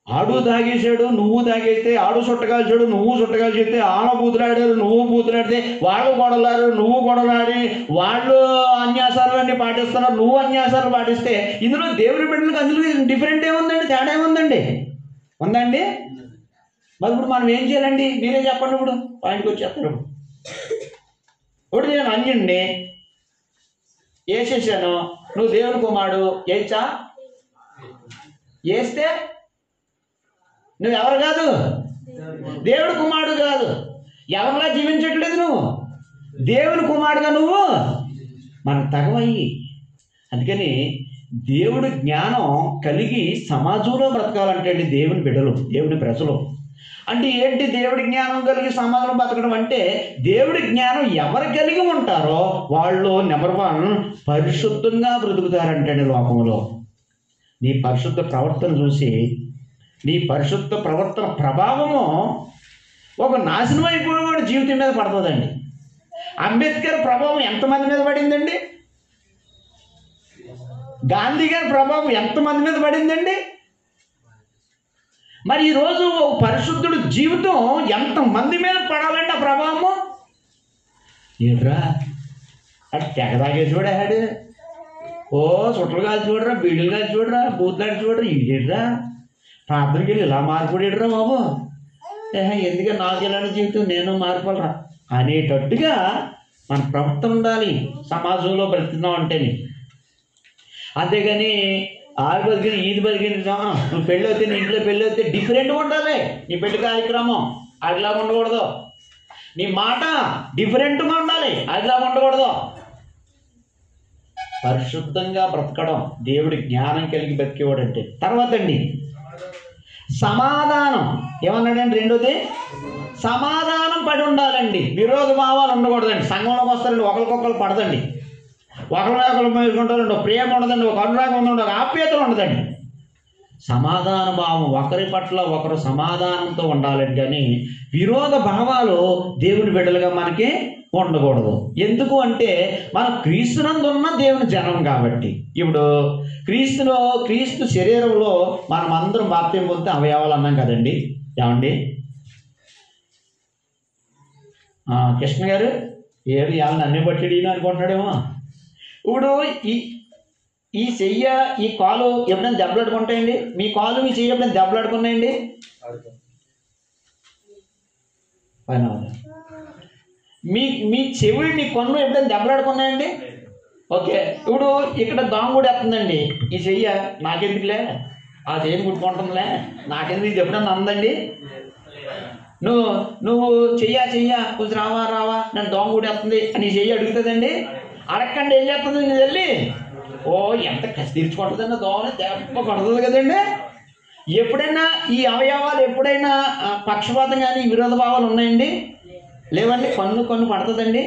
ఆడు తాగేసాడు, నువ్వు తాగేస్తే, ఆడు చుట్టగాల్చాడు, నువ్వు చుట్టగాల్చేస్తే, ఆడ బూతులాడారు, నువ్వు బూతులాడితే, వాళ్ళు గొడవలాడారు, నువ్వు గొడవలాడి, వాళ్ళు అన్యాసాలన్నీ పాటిస్తున్నారు, నువ్వు అన్యాసాలు పాటిస్తే, ఇందులో దేవుని బిడ్డలకు అందులో డిఫరెంట్ ఏముందండి? తేడా ఏముందండి? ఉందండి? మరి ఇప్పుడు మనం ఏం చేయాలండి? మీరే చెప్పండి. ఇప్పుడు పాయింట్కి వచ్చేస్తారు. ఇప్పుడు నేను అన్యుణ్ణి వేసేసాను, నువ్వు దేవుని కుమారుడు వేయచ్చా? వేస్తే నువ్వెవరు కాదు? దేవుడి కుమారుడు కాదు. ఎవరిలా జీవించట్లేదు నువ్వు, దేవుని కుమారుడుగా నువ్వు మనకు తగవయ్యి. అందుకని దేవుడి జ్ఞానం కలిగి సమాజంలో బ్రతకాలంటే అండి దేవుని బిడ్డలు, దేవుని ప్రజలు అంటే ఏంటి? దేవుడి జ్ఞానం కలిగి సమాజంలో బ్రతకడం అంటే దేవుడి జ్ఞానం ఎవరు కలిగి ఉంటారో వాళ్ళు నెంబర్ 1 పరిశుద్ధంగా బ్రతుకుతారంటే లోకంలో. నీ పరిశుద్ధ ప్రవర్తన చూసి, నీ పరిశుద్ధ ప్రవర్తన ప్రభావము ఒక నాశనం అయిపోయిన జీవితం మీద పడుతుందండి. అంబేద్కర్ ప్రభావం ఎంతమంది మీద పడిందండి? గాంధీ గారి ప్రభావం ఎంతమంది మీద పడిందండి? మరి ఈరోజు పరిశుద్ధుడు జీవితం ఎంతమంది మీద పడాలండి ఆ ప్రభావము? ఏంట్రా అటు తెగ తాగే చూడాడు, ఓ చుట్టలు కాదు చూడరా, బీడులు కాదు చూడరా, బూతులాడి చూడరా, ఇదేట్రా ప్రార్థనకి వెళ్ళి ఇలా మార్పుడేట్రా బాబు, ఎందుకంటే నాకు ఇలాంటి జీవితం నేను మార్పాలరా అనేటట్టుగా మన ప్రవర్తన ఉండాలి సమాజంలో బ్రతుకుతున్నాం అంటేనే. అంతేగాని ఆరు బతికిన ఈది బతికిన నువ్వు పెళ్ళి అవుతే నీ ఇంట్లో పెళ్ళి అవుతే డిఫరెంట్గా ఉండాలి. నీ పెళ్లి కార్యక్రమం అదిలాగా ఉండకూడదు, నీ మాట డిఫరెంట్గా ఉండాలి, అదిలాగా ఉండకూడదు. పరిశుద్ధంగా బ్రతకడం దేవుడి జ్ఞానం కలిగి బ్రతికేవాడంటే. తర్వాత అండి సమాధానం ఏమన్నాడండి? రెండోది సమాధానం పడి ఉండాలండి. విరోధ భావాలు ఉండకూడదండి. సంఘంలోకి వస్తారండి, ఒకరికొకరు పడదండి, ఒకరు మేలుకుంటారండి, ప్రేమ ఉండదండి, ఒక అనురాగం ఉండదండి, ఒక ఆప్యాయత ఉండదండి. సమాధాన భావం, ఒకరి పట్ల ఒకరు సమాధానంతో ఉండాలండి. కానీ విరోధ భావాలు దేవుని బిడ్డలుగా మనకి ఉండకూడదు. ఎందుకు అంటే మనం క్రీస్తునందు ఉన్న దేవుని జనం కాబట్టి. ఇప్పుడు క్రీస్తు శరీరంలో మనం అందరం బాప్త్యం పొందితే అవయవాలు అన్నాం కదండి. ఏమండి కృష్ణ గారు ఏది వాళ్ళని అన్ని బట్టి అనుకుంటున్నాడేమో. ఇప్పుడు ఈ చెయ్య ఈ కాలు ఎప్పుడైనా దెబ్బలాడుకుంటాయండి? మీ కాలు మీ చెయ్యి ఎప్పుడైనా దెబ్బలాడుకున్నాయండి? మీ చెవులు మీ కొన్ను ఎప్పుడైనా దెబ్బలాడుకున్నాయండి? ఓకే, ఇప్పుడు ఇక్కడ దోమ కూడా వస్తుందండి. ఈ చెయ్య నాకెందుకులే, ఆ చెయ్యని కుట్టుకుంటుందిలే, నాకెందుకు, ఇది ఎప్పుడన్నా అందండి? నువ్వు చెయ్య కొంచెం రావా నన్ను దోమ కూడా వస్తుంది అని చెయ్యి అడుగుతుందండి? అడగండి ఏం చేస్తుంది నేను వెళ్ళి, ఓ ఎంత కసి తీర్చుకుంటుందండి దోమని దెబ్బ కొడుతుంది కదండి. ఎప్పుడైనా ఈ అవయవాలు ఎప్పుడైనా పక్షపాతం కానీ విరోధ భావాలు ఉన్నాయండి? లేవండి. కన్ను పడుతుందండి,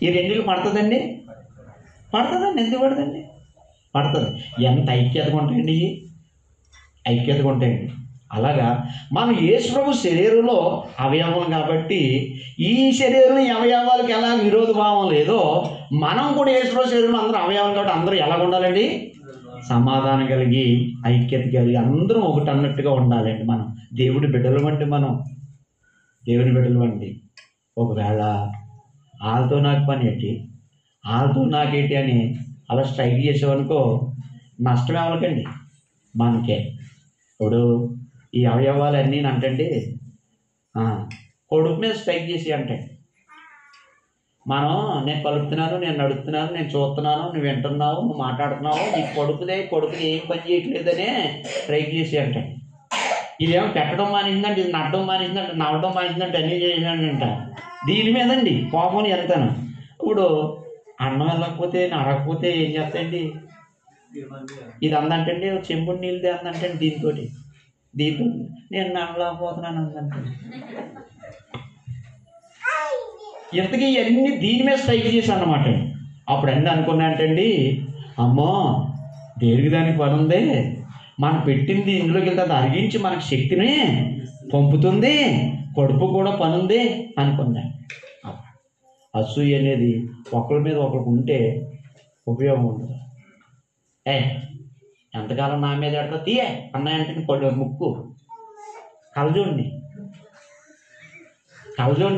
ఈ రెండిళ్ళు పడుతుందండి, ఎందుకు పడుతుంది? పడుతుంది. ఎంత ఐక్యతగా ఉంటాయండి, ఐక్యతగా ఉంటాయండి. అలాగా మనం యేసు ప్రభు శరీరంలో అవయవం కాబట్టి ఈ శరీరం ఈ అవయవాలకి ఎలా విరోధ భావం లేదో మనం కూడా యేసు ప్రభు శరీరంలో అందరూ అవయవం కాబట్టి అందరూ ఎలా ఉండాలండి? సమాధానం కలిగి, ఐక్యత కలిగి, అందరం ఒకటి అన్నట్టుగా ఉండాలండి. మనం దేవుడి బిడ్డలు వంటి, మనం దేవుని బిడ్డలు వంటి. ఒకవేళ వాళ్ళతో నాకు పని ఏంటి, వాళ్ళతో నాకేంటి అని అలా స్ట్రైక్ చేసామనుకో నష్టం ఎవరికండి? మనకే. ఇప్పుడు ఈ అవయవాలన్నీ అంటే కొడుకు మీద స్ట్రైక్ చేసి అంటే మనం నేను కలుపుతున్నాను, నేను నడుస్తున్నాను, నేను చూస్తున్నాను, నువ్వు వింటున్నావు, నువ్వు మాట్లాడుతున్నావు, నీ కొడుకుని ఏం పని చేయట్లేదనే స్ట్రైక్ చేసి అంటే. ఇదేమో పెట్టడం మానేసిందంటే, ఇది నడడం మానేసిందంటే, నవ్వడం మానేసిందంటే, అన్నీ చేసినాడంట. దీని మీదండి కోపం వెళ్తాను. ఇప్పుడు అన్నం వెళ్ళకపోతే నడకపోతే ఏం చేస్తాయండి? ఇది అందంటండి, చెంపుడు నీళ్ళది అందంటండి, దీంతో నేను నడలేకపోతున్నాను అందంటే. ఇంతకీ ఇవన్నీ దీని మీద స్ట్రైక్ చేశాను అన్నమాట. అప్పుడు అన్నీ అనుకున్నా అంటండి, అమ్మో దేనికి దానికి పని ఉంది, మనం పెట్టింది ఇందులోకి వెళ్తే అది అరిగించి మనకు శక్తిని పంపుతుంది, కడుపు కూడా పని ఉంది అనుకున్నా. అసూయ అనేది ఒకరి మీద ఒకరికి ఉంటే ఉపయోగం ఉండదు. ఎంతకాలం నా మీద ఎడతా తీయే అన్నాయంటే ముక్కు కలజోడిని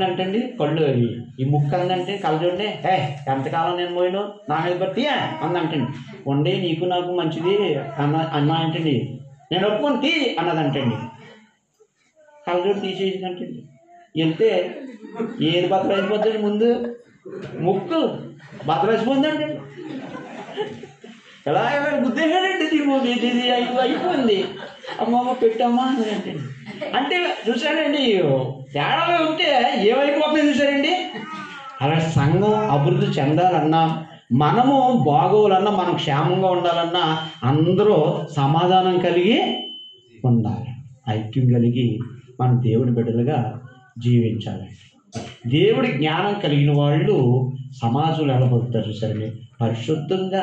అంటండి, కళ్ళు ఈ ముక్కు అందంటే కలజోడిని ఎంతకాలం నేను పోయిను నా మీద పట్టియా అందంటండి. ఉండే నీకు నాకు మంచిది అన్నా అంటండి, నేను ఒప్పుకొని తీ అన్నదంటండి. కలజోడు తీసేసిందంటండి. వెళ్తే ఏది బతరైపోతుంది? ముందు ముక్కు బతరైపోయిందండి. ఎలా గుద్దేశాడండి, ఇది అయిపోయింది, అమ్మమ్మ పెట్టమ్మా అన్నదంటండి. అంటే చూసాడండి, తేడా ఉంటే ఏమైపోతుంది చూసారండి. అలా సంఘం అభివృద్ధి చెందాలన్నా, మనము బాగోవాలన్నా, మనం క్షేమంగా ఉండాలన్నా అందరూ సమాధానం కలిగి ఉండాలి, ఐక్యం కలిగి మనం దేవుని బిడ్డలుగా జీవించాలి. దేవుడి జ్ఞానం కలిగిన వాళ్ళు సమాజంలో ఎలా బతుకుతారు చూసారండి? పరిశుద్ధంగా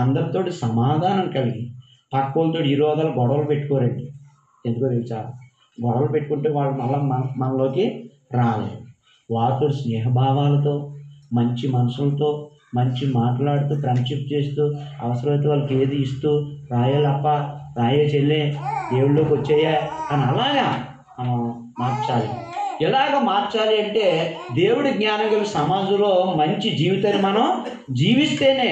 అందరితోటి సమాధానం కలిగి, పక్కోళ్ళతో విరోధాలు గొడవలు పెట్టుకోరండి. ఎందుకో తెలుసా? గొడవలు పెట్టుకుంటే వాళ్ళు మళ్ళీ మనలోకి రాలేదు. వారితో స్నేహభావాలతో, మంచి మనసులతో, మంచి మాట్లాడుతూ, ఫ్రెండ్షిప్ చేస్తూ, అవసరమైతే వాళ్ళకి ఏది ఇస్తూ, రాయాలప్ప, రాయే చెల్లె, దేవుళ్ళలోకి వచ్చాయా అని అలాగా మనం మార్చాలి. ఎలాగ మార్చాలి అంటే దేవుడి జ్ఞానం గల సమాజంలో మంచి జీవితాన్ని మనం జీవిస్తేనే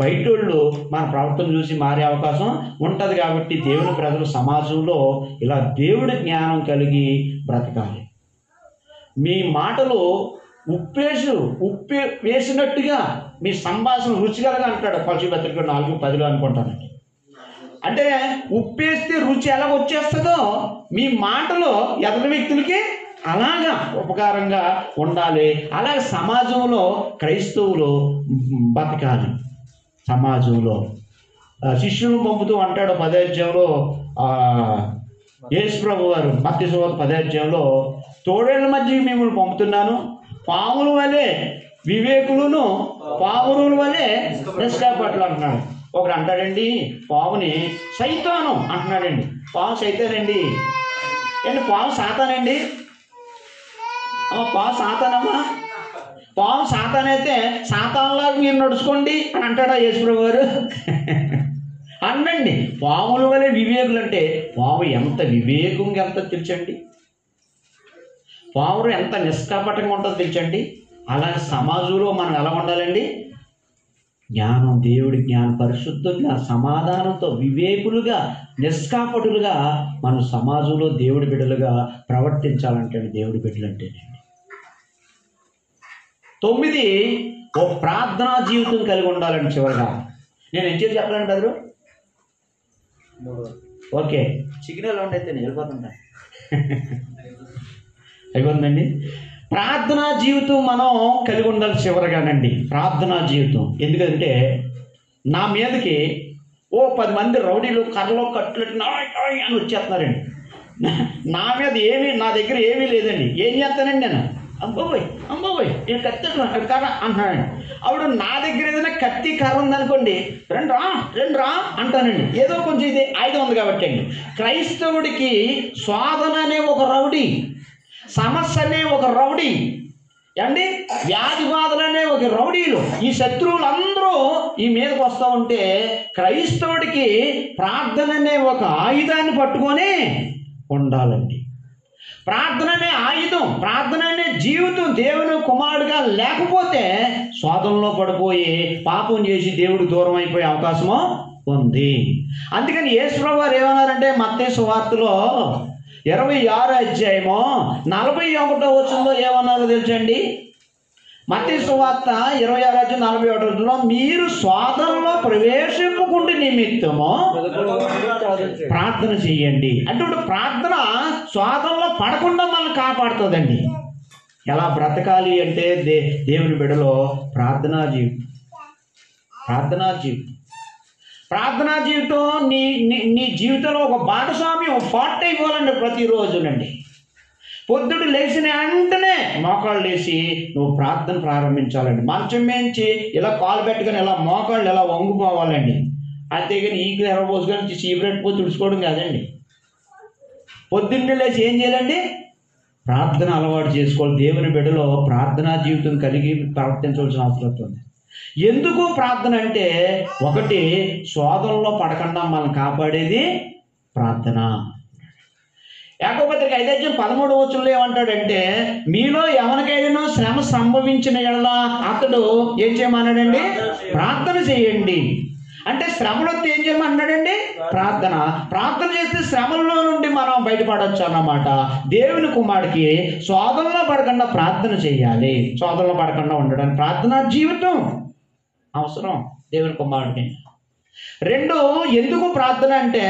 బయటోళ్ళు మన ప్రవర్తన చూసి మారే అవకాశం ఉంటుంది. కాబట్టి దేవుని ప్రజలు సమాజంలో ఇలా దేవుడి జ్ఞానం కలిగి బ్రతకాలి. మీ మాటలు ఉప్పు వేసినట్టుగా మీ సంభాషణ రుచికరగా అంటాడు పశుపత్రిక 4:10 అనుకుంటానండి. అంటే ఉప్పేస్తే రుచి ఎలా వచ్చేస్తుందో మీ మాటలో ఎదుటి వ్యక్తులకి అలాగా ఉపకారంగా ఉండాలి. అలాగే సమాజంలో క్రైస్తవులు బతకాలి. సమాజంలో శిష్యులను పంపుతూ అంటాడు 10వ అధ్యాయంలో యేసు ప్రభు వారు మత్తయి సువార్త 10వ అధ్యాయంలో, తోడేళ్ల మధ్య మిమ్మల్ని పంపుతున్నాను, పాముల వలె వివేకులను పావురుల వలె నిష్కాపట్లు అంటున్నాడు. ఒకడు అంటాడండి పావుని సైతాను అంటున్నాడండి. పాము సైతానండి ఏంటి? పాము సాతానండి? పాము సాతానమ్మా? పాము సాతానైతే సాతాన్లాగా మీరు నడుచుకోండి అని అంటాడా యేసుప్రభు గారు? అనండి. పాముల వలె వివేకులు అంటే పాము ఎంత వివేకంగా ఎంత తెలుసండి, పావురు ఎంత నిష్కాపటంగా ఉంటుందో తెలుసండి. అలాగే సమాజంలో మనం ఎలా ఉండాలండి? జ్ఞానం, దేవుడి జ్ఞానం, పరిశుద్ధంగా, సమాధానంతో, వివేకులుగా, నిష్కాపటులుగా మనం సమాజంలో దేవుడి బిడ్డలుగా ప్రవర్తించాలంటే దేవుడి బిడ్డలు అంటేనండి. 9 ఓ ప్రార్థనా జీవితం కలిగి ఉండాలండి. చివరిగా నేను ఏం చేసి చెప్పలేను బెదరు? ఓకే, సిగ్నల్ ఉండైతే నేను వెళ్ళిపోతుంటా. అయిపోతుందండి. ప్రార్థనా జీవితం మనం కలిగి ఉండాలి చివరిగానండి. ప్రార్థనా జీవితం ఎందుకంటే నా మీదకి 10 మంది రౌడీలు కర్రలో కట్లెట్టు అని వచ్చేస్తున్నారండి. నా మీద నా దగ్గర ఏమీ లేదండి. ఏం చేస్తానండి నేను? అమ్మబోయ్ నేను కత్తి కర్ర అంటున్నానండి. అప్పుడు నా దగ్గర ఏదైనా కత్తి కర్ర ఉందనుకోండి, రెండు రా అంటానండి. ఏదో కొంచెం ఇది ఆయుధం ఉంది కాబట్టి అండి. క్రైస్తవుడికి శోధన అనే ఒక రౌడీ, సమస్య అనే ఒక రౌడీ అండి, వ్యాధి బాధలు అనే ఒక రౌడీలు, ఈ శత్రువులందరూ ఈ మీదకి వస్తూ ఉంటే క్రైస్తవుడికి ప్రార్థన అనే ఒక ఆయుధాన్ని పట్టుకొని ఉండాలండి. ప్రార్థన అనే ఆయుధం, ప్రార్థన అనే జీవితం దేవుని కుమారుడుగా లేకపోతే శోధనలో పడిపోయి పాపం చేసి దేవుడు దూరం అయిపోయే అవకాశము ఉంది. అందుకని యేసుప్రభు వారు ఏమన్నారంటే మత్తయి సువార్తలో 26వ అధ్యాయము 41వ వచనంలో ఏమన్నారో తెలుసండి? మత్తయి సువార్త 26వ అధ్యాయం 41వ వచనంలో, మీరు శోధనలో ప్రవేశింపకుండా నిమిత్తము ప్రార్థన చేయండి. అంటే ఇప్పుడు ప్రార్థన శోధనలో పడకుండా మనల్ని కాపాడుతుందండి. ఎలా బ్రతకాలి అంటే దేవుని బిడ్డలో ప్రార్థనా జీవితం. ప్రార్థనా జీవితం నీ జీవితంలో ఒక భాగస్వామ్యం, పార్ట్ అయిపోవాలండి ప్రతిరోజునండి. పొద్దుడు లేచిన వెంటనే మోకాళ్ళు లేచి నువ్వు ప్రార్థన ప్రారంభించాలండి. మంచం మేంచి ఇలా కాలు పెట్టుకొని ఇలా మోకాళ్ళు ఇలా వంగిపోవాలండి. అంతేగాని ఈకు ఎర్రబోసుకొని సీబ్రెట్ పోయి తుడుచుకోవడం కాదండి. పొద్దున్నే లేచి ఏం చేయాలండి? ప్రార్థన అలవాటు చేసుకోవాలి. దేవుని బిడ్డలో ప్రార్థనా జీవితం కలిగి ప్రవర్తించవలసిన అవసరం ఉంది. ఎందుకు ప్రార్థన అంటే, ఒకటి శోధనలో పడకుండా మనల్ని కాపాడేది ప్రార్థన. యాకోబు పత్రిక 5వ అధ్యాయం 13వ వచనంలో ఏమంటాడంటే, మీలో ఎవరికైనా శ్రమ సంభవించిన యెడల అతడు ఏం చేయమన్నాడండి? ప్రార్థన చేయండి. అంటే శ్రమలో ఏం చేయమన్నాడండి? ప్రార్థన చేస్తే శ్రమల్లో నుండి మనం బయటపడవచ్చు అన్నమాట. దేవుని కుమారుడికి శోధనలో పడకుండా ప్రార్థన చేయాలి. శోధనలో పడకుండా ఉండడానికి ప్రార్థనా జీవితం అవసరం దేవుని కుమారుడికి. 2, ఎందుకు ప్రార్థన అంటే,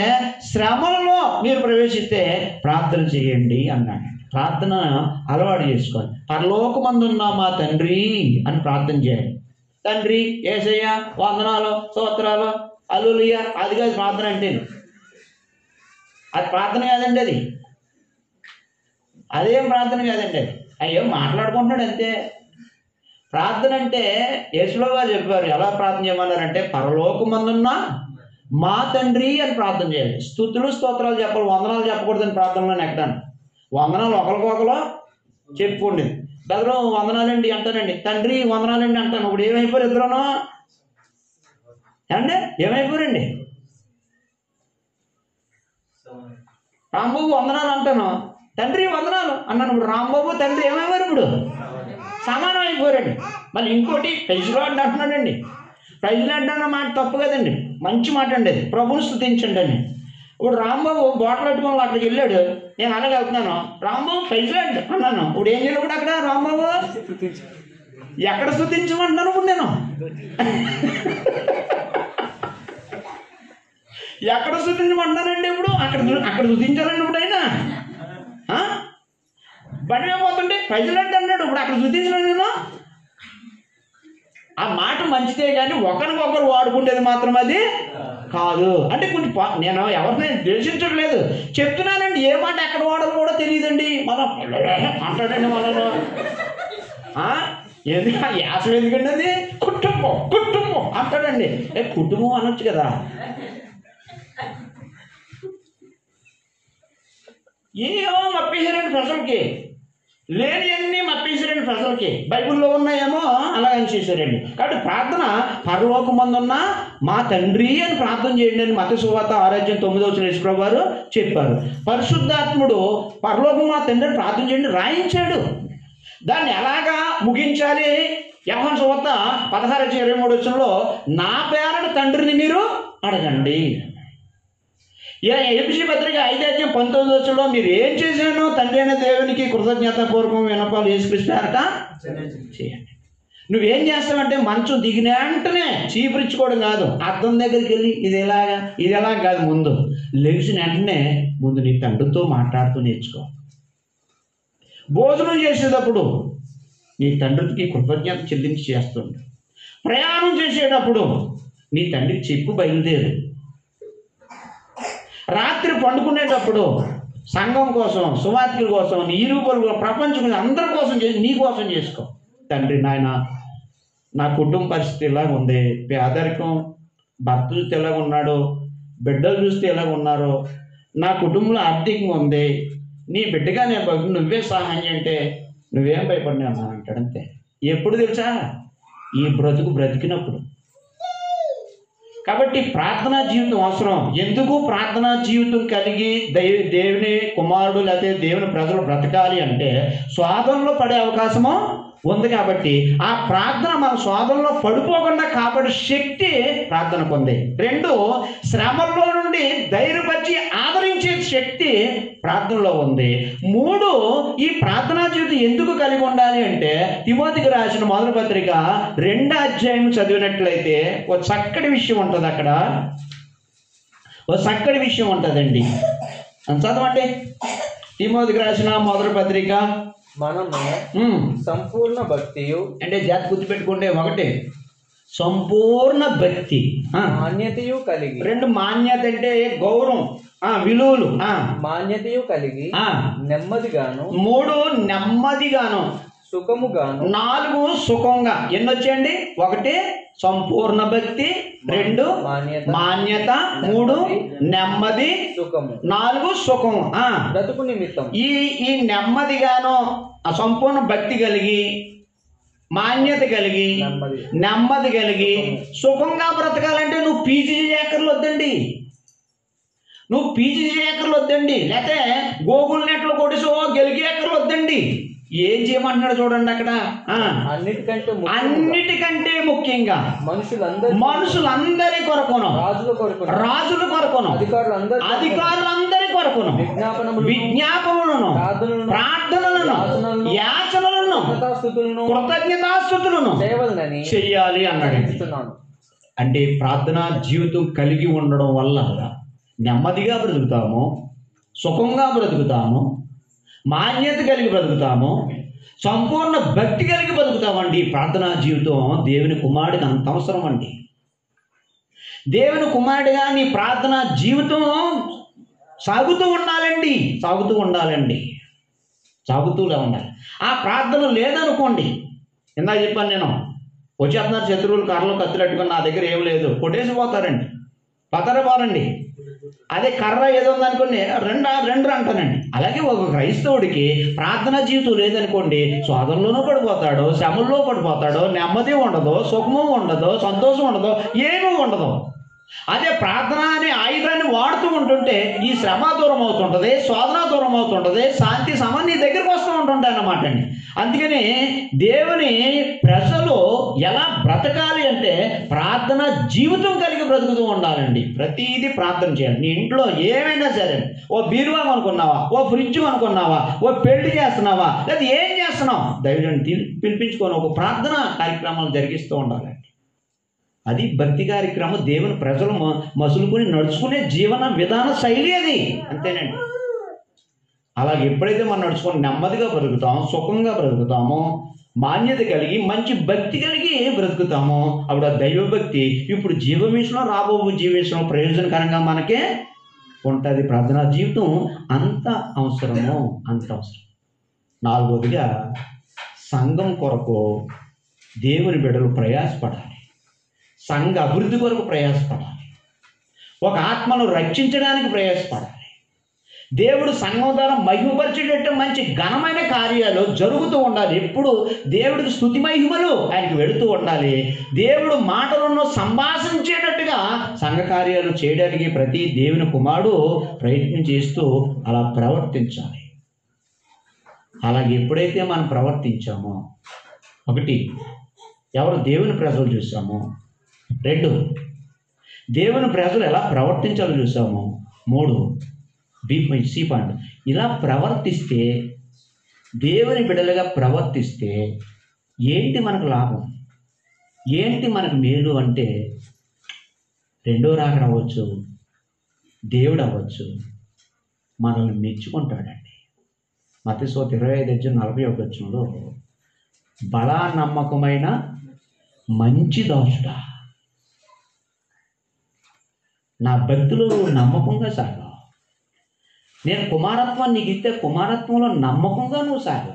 శ్రమలలో మీరు ప్రవేశిస్తే ప్రార్థన చేయండి అన్నాడు. ప్రార్థన అలవాటు చేసుకోవాలి. పరలోకమందున్న మా తండ్రి అని ప్రార్థన చేయాలి. తండ్రి, యేసయ్య, వందనాలు, స్తోత్రాలు, హల్లెలూయా, అది కాదు ప్రార్థన అంటే. అది ప్రార్థన కాదండి. అదేం ప్రార్థన కాదండి. అది అయ్యో మాట్లాడుకుంటున్నాడు అంతే. ప్రార్థన అంటే యేసుప్రభు గారు చెప్పారు. ఎలా ప్రార్థన చేయమన్నారంటే, పరలోకమందున్న మా తండ్రి అని ప్రార్థన చేయాలి. స్తుతులు స్తోత్రాలు చెప్పాలి, వందనాలు చెప్పకూడదని ప్రార్థనలో ఎక్కడాను. వందనాలు ఒకరికొకరు చెప్పుకోండి. బెదరు వందనాలండి అంటానండి, తండ్రి వందనాలండి అంటాను. ఇప్పుడు ఏమైపోయారు ఇద్దరునో ఏమండి? ఏమైపోయారండి? రాంబాబు వందనాలు అంటాను, తండ్రి వందనాలు అన్నాను. ఇప్పుడు రాంబాబు తండ్రి ఏమైపోయారు? ఇప్పుడు సమానం అయిపోయారండి. మళ్ళీ ఇంకోటి ప్రైజ్ లార్డ్ అంటున్నాడండి. ప్రైజ్ లార్డ్ అన్న మాట తప్పు కదండి, మంచి మాట అండి అది. ప్రభువుని స్తుతించండి అని. ఇప్పుడు రాంబాబు బాటిల్ పెట్టుకోవాలి, అక్కడికి వెళ్ళాడు, నేను అలాగే వెళ్తున్నాను, రాంబాబు ప్రైజ్ లార్డ్ అన్నాను. ఇప్పుడు ఏం చేయలేదు అక్కడ రాంబాబు? ఎక్కడ స్తుతించమంటున్నాను ఇప్పుడు నేను? ఎక్కడ స్తుతించమంటున్నానండి ఇప్పుడు? అక్కడ స్తుతించాలండి ఇప్పుడు అయినా బండి పోతుంటే ప్రైజ్ లార్డ్ అన్నాడు, ఇప్పుడు అక్కడ స్తుతించలేను నేను. ఆ మాట మంచిదే కానీ ఒకరికొకరు వాడుకుంటేది మాత్రం అది కాదు. అంటే కొంచెం నేను ఎవరిని ద్వేషించట్లేదు, చెప్తున్నానండి. ఏ మాట ఎక్కడ వాడాలో కూడా తెలియదండి. మనం అంటాడండి మనలో ఎందుకు యాసం ఎందుకండి? అది కుటుంబం కుటుంబం అంటాడండి. కుటుంబం అనొచ్చు కదా. ఏమో మప్పేశారండి ప్రజలకి, లేని అన్నీ మప్పేశారండి ప్రజలకి. బైబిల్లో ఉన్నాయేమో అలాగని చేశారండి. కాబట్టి ప్రార్థన పరలోకమందున్న మా తండ్రి అని ప్రార్థన చేయండి అని మత్తయి సువార్త 6:9 యేసుప్రభువు వారు చెప్పారు. పరిశుద్ధాత్ముడు పరలోకం మా తండ్రి అని ప్రార్థన చేయండి రాయించాడు. దాన్ని ఎలాగా ముగించాలి? యోహాను సువార్త 16:23 నా పేరట తండ్రిని మీరు అడగండి. ఎఫెసీ పత్రిక 5:19 మీరు ఏం చేశానో తండ్రి అయిన దేవునికి కృతజ్ఞతాపూర్వకం విన్నపాలు యేసుక్రీస్తు పేరట చేయండి. నువ్వేం చేస్తావంటే మంచం దిగిన వెంటనే చీపురించుకోవడం కాదు, అద్దం దగ్గరికి వెళ్ళి ఇది ఎలాగా కాదు. ముందు లెగిసిన వెంటనే ముందు నీ తండ్రితో మాట్లాడుతూ నేర్చుకో. భోజనం చేసేటప్పుడు నీ తండ్రికి కృతజ్ఞత చెల్లించి చేస్తుండు. ప్రయాణం చేసేటప్పుడు నీ తండ్రికి చెప్పు బయలుదేరు. రాత్రి పండుకునేటప్పుడు సంఘం కోసం, సువార్తల కోసం, నీ రూపాయలు ప్రపంచం అందరి కోసం చేసి నీ కోసం చేసుకో. తండ్రి నాయన నా కుటుంబ పరిస్థితి ఎలాగ ఉంది, పేదరికం, భర్త చూస్తే ఎలాగ ఉన్నాడో, బిడ్డలు చూస్తే ఎలాగ ఉన్నారో, నా కుటుంబంలో ఆర్థికంగా ఉంది, నీ బిడ్డగా నేను నువ్వే సహాయం అంటే నువ్వేం భయపడినా అన్నాను అంటాడు. అంతే. ఎప్పుడు తెలుసా? ఈ బ్రతికినప్పుడు. కాబట్టి ప్రార్థనా జీవితం అవసరం. ఎందుకు ప్రార్థనా జీవితం కలిగి దేవుని కుమారుడు లేకపోతే దేవుని ప్రజలు బ్రతకాలి అంటే స్వాదంలో పడే అవకాశము ఉంది. కాబట్టి ఆ ప్రార్థన మన స్వాదంలో పడిపోకుండా కాపాడే శక్తి ప్రార్థన పొందే. 2, శ్రమల్లో నుండి ధైర్యపరిచి ఆదరించే శక్తి ప్రార్థనలో ఉంది. 3, ఈ ప్రార్థనా జీవితం ఎందుకు కలిగి ఉండాలి అంటే తిమోతికి రాసిన మొదటి పత్రిక 2 చదివినట్లయితే ఒక చక్కటి విషయం ఉంటుంది. అక్కడ ఒక చక్కటి విషయం ఉంటుందండి. చదవండి. తిమోతికి రాసిన మొదటి పత్రిక. మనము సంపూర్ణ భక్తియు అంటే జాతి గుర్తుపెట్టుకుంటే 1 సంపూర్ణ భక్తి, మాన్యతయు కలిగి. 2 మాన్యత అంటే గౌరవం, విలువలు, మాన్యతయు కలిగి నెమ్మదిగాను. 3 నెమ్మదిగాను, సుఖముగాను. 4 సుఖంగా. ఎన్ని వచ్చాయండి? 1 సంపూర్ణ భక్తి, 2 మాన్యత, 3 నెమ్మది, సుఖము, 4 సుఖము. బ్రతుకు నిమిత్తం ఈ నెమ్మదిగాను, సంపూర్ణ భక్తి కలిగి, మాన్యత కలిగి, నెమ్మది కలిగి సుఖంగా బ్రతకాలంటే నువ్వు పీజీ చేయక్కర్లు వద్దండి. లేకపోతే గూగుల్ నెట్లో కొడిసో గెలిగేక్కర్లు వద్దండి. ఏం చేయమంటున్నాడు చూడండి అక్కడ. అన్నిటికంటే ముఖ్యంగా మనుషులందరి కొరకును, రాజుల కొరకును, అధికారులందరి కొరకును విజ్ఞాపనలను, ప్రార్థనలను, యాచనలను, కృతజ్ఞతాస్తుతులను చెయ్యాలి అన్నాడు. అంటే ప్రార్థనా జీవితం కలిగి ఉండడం వల్ల నెమ్మదిగా బ్రతుకుతాము, సుఖంగా బ్రతుకుతాము, మాన్యత కలిగి బ్రతుకుతాము, సంపూర్ణ భక్తి కలిగి బ్రతుకుతామండి. ప్రార్థనా జీవితం దేవుని కుమారుడికి అంత అవసరం అండి. దేవుని కుమారుడిగా నీ ప్రార్థనా జీవితం సాగుతూ ఉండాలండి. సాగుతూనే ఉండాలి. ఆ ప్రార్థన లేదనుకోండి, ఇందాక చెప్పాను నేను, వచ్చేస్తున్నారు శత్రువులు కర్రలు కత్తిరెట్టుకుని నా దగ్గర ఏం లేదు కొట్టేసి పోతారండి. పతరపోరండి. అదే కర్ర ఏదో ఉందనుకోండి, రెండు అంటానండి. అలాగే ఒక క్రైస్తవుడికి ప్రార్థనా జీవితం లేదనుకోండి, శోధనలోనూ పడిపోతాడు, శ్రమల్లో పడిపోతాడు, నెమ్మది ఉండదు, సుఖము ఉండదు, సంతోషం ఉండదు, ఏమీ ఉండదు. అదే ప్రార్థన అనే ఆయుధాన్ని వాడుతూ ఉంటుంటే ఈ శ్రమ దూరం అవుతుంటుంది, శోధన దూరం అవుతుంటుంది, శాంతి సమన్ని దగ్గరికి వస్తూ ఉంటుంటాయి అన్నమాట అండి. అందుకని దేవుని ప్రజలు ఎలా బ్రతకాలి అంటే ప్రార్థన జీవితం కలిగి బ్రతుకుతూ ఉండాలండి. ప్రతిదీ ప్రార్థన చేయాలి. నీ ఇంట్లో ఏమైనా సరే, ఓ బీరువా అనుకున్నావా, ఓ ఫ్రిడ్జ్ అనుకున్నావా, ఓ పెళ్లి చేస్తున్నావా, లేదా ఏం చేస్తున్నావు, దైవాన్ని పిలిపించుకొని ఒక ప్రార్థన కార్యక్రమాలు జరిగిస్తూ ఉండాలండి. అది భక్తి కార్యక్రమం. దేవుని ప్రజలు మసులుకుని నడుచుకునే జీవన విధాన శైలి అది, అంతేనండి. అలాగే ఎప్పుడైతే మనం నడుచుకొని నెమ్మదిగా బ్రతుకుతామో, సుఖంగా బ్రతుకుతామో, మాన్యత కలిగి మంచి భక్తి కలిగి బ్రతుకుతామో, అప్పుడు ఆ దైవభక్తి ఇప్పుడు జీవవిషయంలో రాబో జీవించడం ప్రయోజనకరంగా మనకే ఉంటుంది. ప్రార్థనా జీవితం అంత అవసరము, అంత అవసరం. నాలుగోదిగా సంఘం కొరకు దేవుని బిడ్డలు ప్రయాసపడాలి. సంఘ అభివృద్ధి కొరకు ప్రయాసపడాలి. ఒక ఆత్మను రక్షించడానికి ప్రయాసపడాలి. దేవుడు సంఘం ద్వారా మహిమపరిచేటట్టు మంచి ఘనమైన కార్యాలు జరుగుతూ ఉండాలి. ఎప్పుడు దేవుడికి స్తుతి మహిమలు ఆయనకు వెళుతూ ఉండాలి. దేవుడు మాటలను సంభాషించేటట్టుగా సంఘ కార్యాలు చేయడానికి ప్రతి దేవుని కుమారుడు ప్రయత్నం చేస్తూ అలా ప్రవర్తించాలి. అలాగే ఎప్పుడైతే మనం ప్రవర్తించామో, ఒకటి ఎవరు దేవుని ప్రజలు చూసామో, రెండు దేవుని ప్రజలు ఎలా ప్రవర్తించాలో చూసాము, మూడు సి పాయింట్ ఇలా ప్రవర్తిస్తే, దేవుని బిడ్డలుగా ప్రవర్తిస్తే ఏంటి మనకు లాభం, ఏంటి మనకు మేలు అంటే, రెండో రాకడ అవ్వచ్చు, దేవుడు అవ్వచ్చు, మనల్ని మెచ్చుకుంటాడండి. మత్తయి 25:41 బలా నమ్మకమైన మంచి దాసుడా, నా భక్తులు నమ్మకంగా సాగా, నేను కుమారత్వాన్ని నీకు ఇస్తే కుమారత్వంలో నమ్మకంగా నువ్వు సాగా,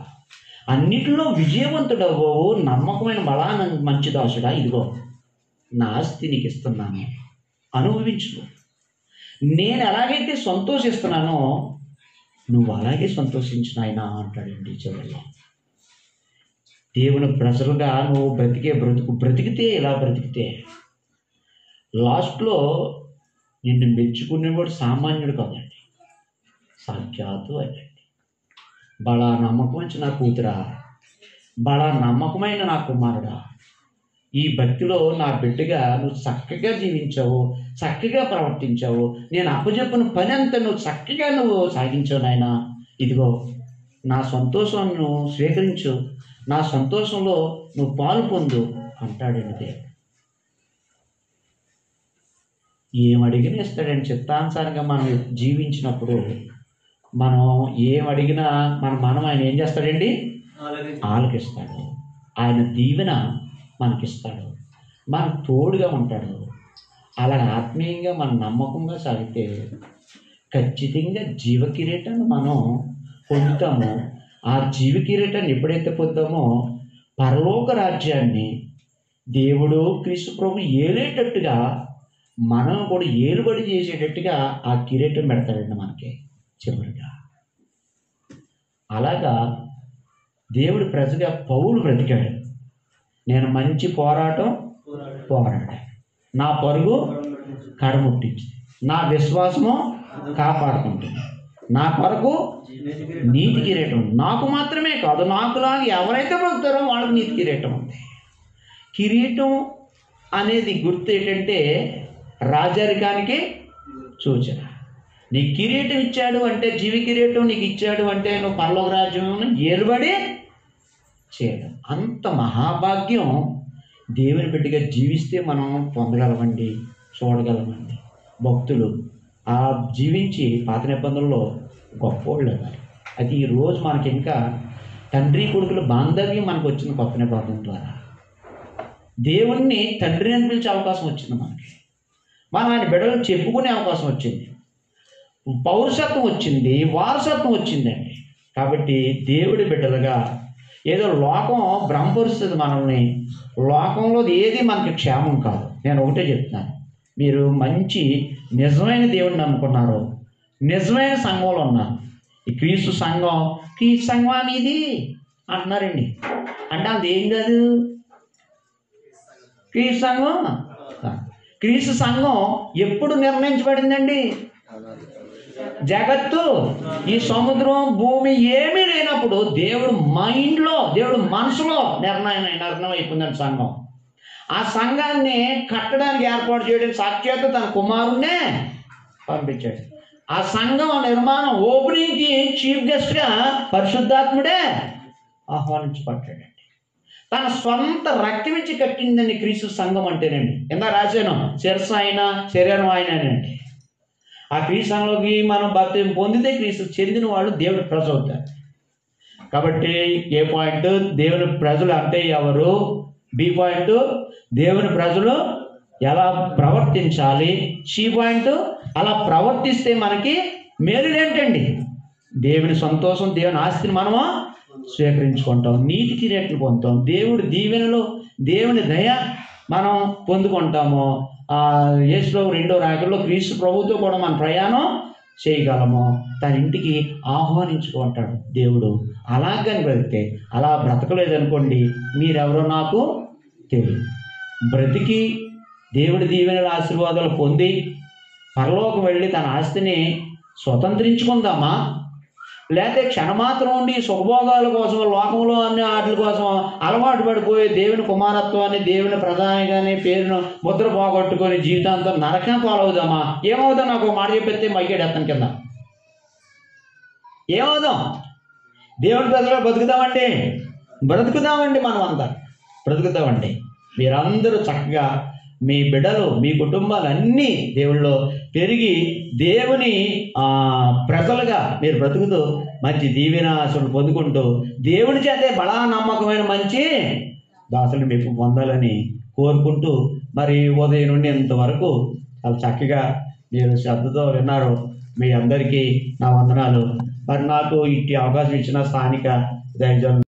అన్నిటిలో విజయవంతుడవు, నమ్మకమైన బలా మంచి దాసుడా, ఇదిగో నా ఆస్తి నీకు ఇస్తున్నాను, అనుభవించు. నేను ఎలాగైతే సంతోషిస్తున్నానో నువ్వు అలాగే సంతోషించు నాయనా అంటాడండి చివరిలో. దేవుని ప్రజలుగా నువ్వు బ్రతికితే ఇలా బ్రతికితే లాస్ట్లో నిన్ను మెచ్చుకునేవాడు సామాన్యుడు కాదండి, సాక్షాత్తు అయ్యండి. బడా నమ్మకమైన నా కూతురా, బడా నమ్మకమైన నా కుమారుడా, ఈ భక్తిలో నా బిడ్డగా నువ్వు చక్కగా జీవించావు, చక్కగా ప్రవర్తించావు, నేను అప్పచెప్పిన పని అంతా నువ్వు చక్కగా సాగించావు నాయనా, ఇదిగో నా సంతోషాన్ని స్వీకరించు, నా సంతోషంలో నువ్వు పాలు పొందు అంటాడండి దేవుడు. ఏమడిగినా ఇస్తాడండి. చిత్తానుసారంగా మనం జీవించినప్పుడు మనం ఏమడిగినా మనం ఆయన ఏం చేస్తాడండి, ఆలకిస్తాడు. ఆయన దీవెన మనకిస్తాడు, మనకు తోడుగా ఉంటాడు. అలా ఆత్మీయంగా మనం నమ్మకంగా సాగితే ఖచ్చితంగా జీవకిరీటాన్ని మనం పొందుతాము. ఆ జీవకిరీటాన్ని ఎప్పుడైతే పొందామో పరలోక రాజ్యాన్ని దేవుడు క్రీస్తు ప్రభు ఏలేటట్టుగా మనం కూడా ఏలుబడి చేసేటట్టుగా ఆ కిరీటం పెడతాడండి మనకి చివరిగా. అలాగా దేవుడి ప్రజగా పౌలు బ్రతికాడు. నేను మంచి పోరాటం పోరాడా, నా పరుగు కడముట్టించి, నా విశ్వాసము కాపాడుకుంటుంది, నా కొరకు నీతి కిరీటం, నాకు మాత్రమే కాదు నాకులాగా ఎవరైతే బ్రతుకుతారో వాళ్ళకి నీతి కిరీటం ఉంది. కిరీటం అనేది గుర్తు ఏంటంటే రాజరికానికి సూచన. నీ కిరీటం ఇచ్చాడు అంటే, జీవి కిరీటం నీకు ఇచ్చాడు అంటే నువ్వు పరలోక రాజ్యం ఏలుబడి చేయడం. అంత మహాభాగ్యం దేవుని బిడ్డగా జీవిస్తే మనం పొందగలమండి, చూడగలమండి. భక్తులు ఆ జీవించి పాత నిబంధనలో గొప్పోళ్ళు అన్నారు. అది ఈరోజు మనకి ఇంకా తండ్రి కొడుకుల బాంధవ్యం మనకు వచ్చింది కొత్త నిబంధన ద్వారా. దేవుణ్ణి తండ్రి అని పిలిచే అవకాశం వచ్చింది మనకి, మనం ఆయన బిడ్డలు చెప్పుకునే అవకాశం వచ్చింది, పౌరసత్వం వచ్చింది, వారసత్వం వచ్చిందండి. కాబట్టి దేవుడి బిడ్డలుగా ఏదో లోకం భ్రమపరుస్తుంది మనల్ని, లోకంలో ఏది మనకి క్షేమం కాదు. నేను ఒకటే చెప్తున్నాను, మీరు మంచి నిజమైన దేవుడిని నమ్ముకున్నారు, నిజమైన సంఘంలో ఉన్నారు. ఈ క్రీస్తు సంఘం మీది అంటున్నారండి. అంటే అది ఏం కాదు, క్రీస్తు సంఘం ఎప్పుడు నిర్ణయించబడిందండి? జగత్తు, ఈ సముద్రం, భూమి ఏమీ లేనప్పుడు దేవుడు మైండ్లో, దేవుడు మనసులో నిర్ణయం అయిపోయిందండి సంఘం. ఆ సంఘాన్ని కట్టడానికి ఏర్పాటు చేయడానికి సాక్షాత్ తన కుమారుణ్ణే పంపించాడు. ఆ సంఘం నిర్మాణం ఓపెనింగ్కి చీఫ్ గెస్ట్గా పరిశుద్ధాత్ముడే ఆహ్వానించబడ్డాడండి. తన సొంత రక్తం ఇచ్చి కట్టిందండి క్రీస్తు సంఘం అంటేనండి. ఎంత రాశాను, శిరస్సు ఆయన, శరీరం ఆయనండి. ఆ క్రీస్తు సంఘంలోకి మనం బాప్తిసం పొందితే క్రీస్తు చెందిన వాళ్ళు దేవుని ప్రజలు అవుతారు. కాబట్టి ఏ పాయింట్, దేవుని ప్రజలు అంటే ఎవరు? బి పాయింట్, దేవుని ప్రజలు ఎలా ప్రవర్తించాలి? సి పాయింట్, అలా ప్రవర్తిస్తే మనకి మేలు ఏంటండి? దేవుని సంతోషం, దేవుని ఆస్తిని మనము స్వీకరించుకుంటాం, నీతి కిరీటాలు పొందుతాం, దేవుడి దీవెనలు, దేవుని దయ మనం పొందుకుంటాము. యేసులో 2వ రాకడలో క్రీస్తు ప్రభుతో కూడా మన ప్రయాణం చేయగలము. తన ఇంటికి ఆహ్వానించుకుంటాడు దేవుడు. అలాగని బ్రతికే, అలా బ్రతకలేదనుకోండి, మీరెవరో నాకు తెలియదు. బ్రతికి దేవుడి దీవెనల ఆశీర్వాదాలు పొంది పరలోకి వెళ్ళి తన ఆస్తిని స్వతంత్రించుకుందామా? లేకపోతే క్షణమాత్రం ఉండి సుఖభోగాల కోసం, లోకంలో అన్ని వాటి కోసం అలవాటు పడిపోయి దేవుని కుమారత్వాన్ని, దేవుని ప్రధానిగానే పేరును ముద్ర పోగొట్టుకొని జీవితాంతం నరకం పాలవుదామా? ఏమవుదాం? నాకు ఒక మాట చెప్పేస్తే మైకేడెత్తాను కింద. ఏమవుదాం? దేవుని ప్రజలు బ్రతుకుదామండి, మనం అంతా బ్రతుకుదామండి. మీరందరూ చక్కగా మీ బిడ్డలు, మీ కుటుంబాలు అన్నీ దేవుళ్ళో పెరిగి దేవుని ప్రజలుగా మీరు బ్రతుకుతూ మంచి దీవెనాశలు పొందుకుంటూ దేవుని చేతే బలా నమ్మకమైన మంచి దాసులు మీకు పొందాలని కోరుకుంటూ, మరి ఉదయం నుండి ఇంతవరకు చాలా చక్కగా మీరు శ్రద్ధతో విన్నారు. మీ అందరికీ నా వందనాలు. మరి నాకు ఇట్టి అవకాశం ఇచ్చిన స్థానిక దైవజనులు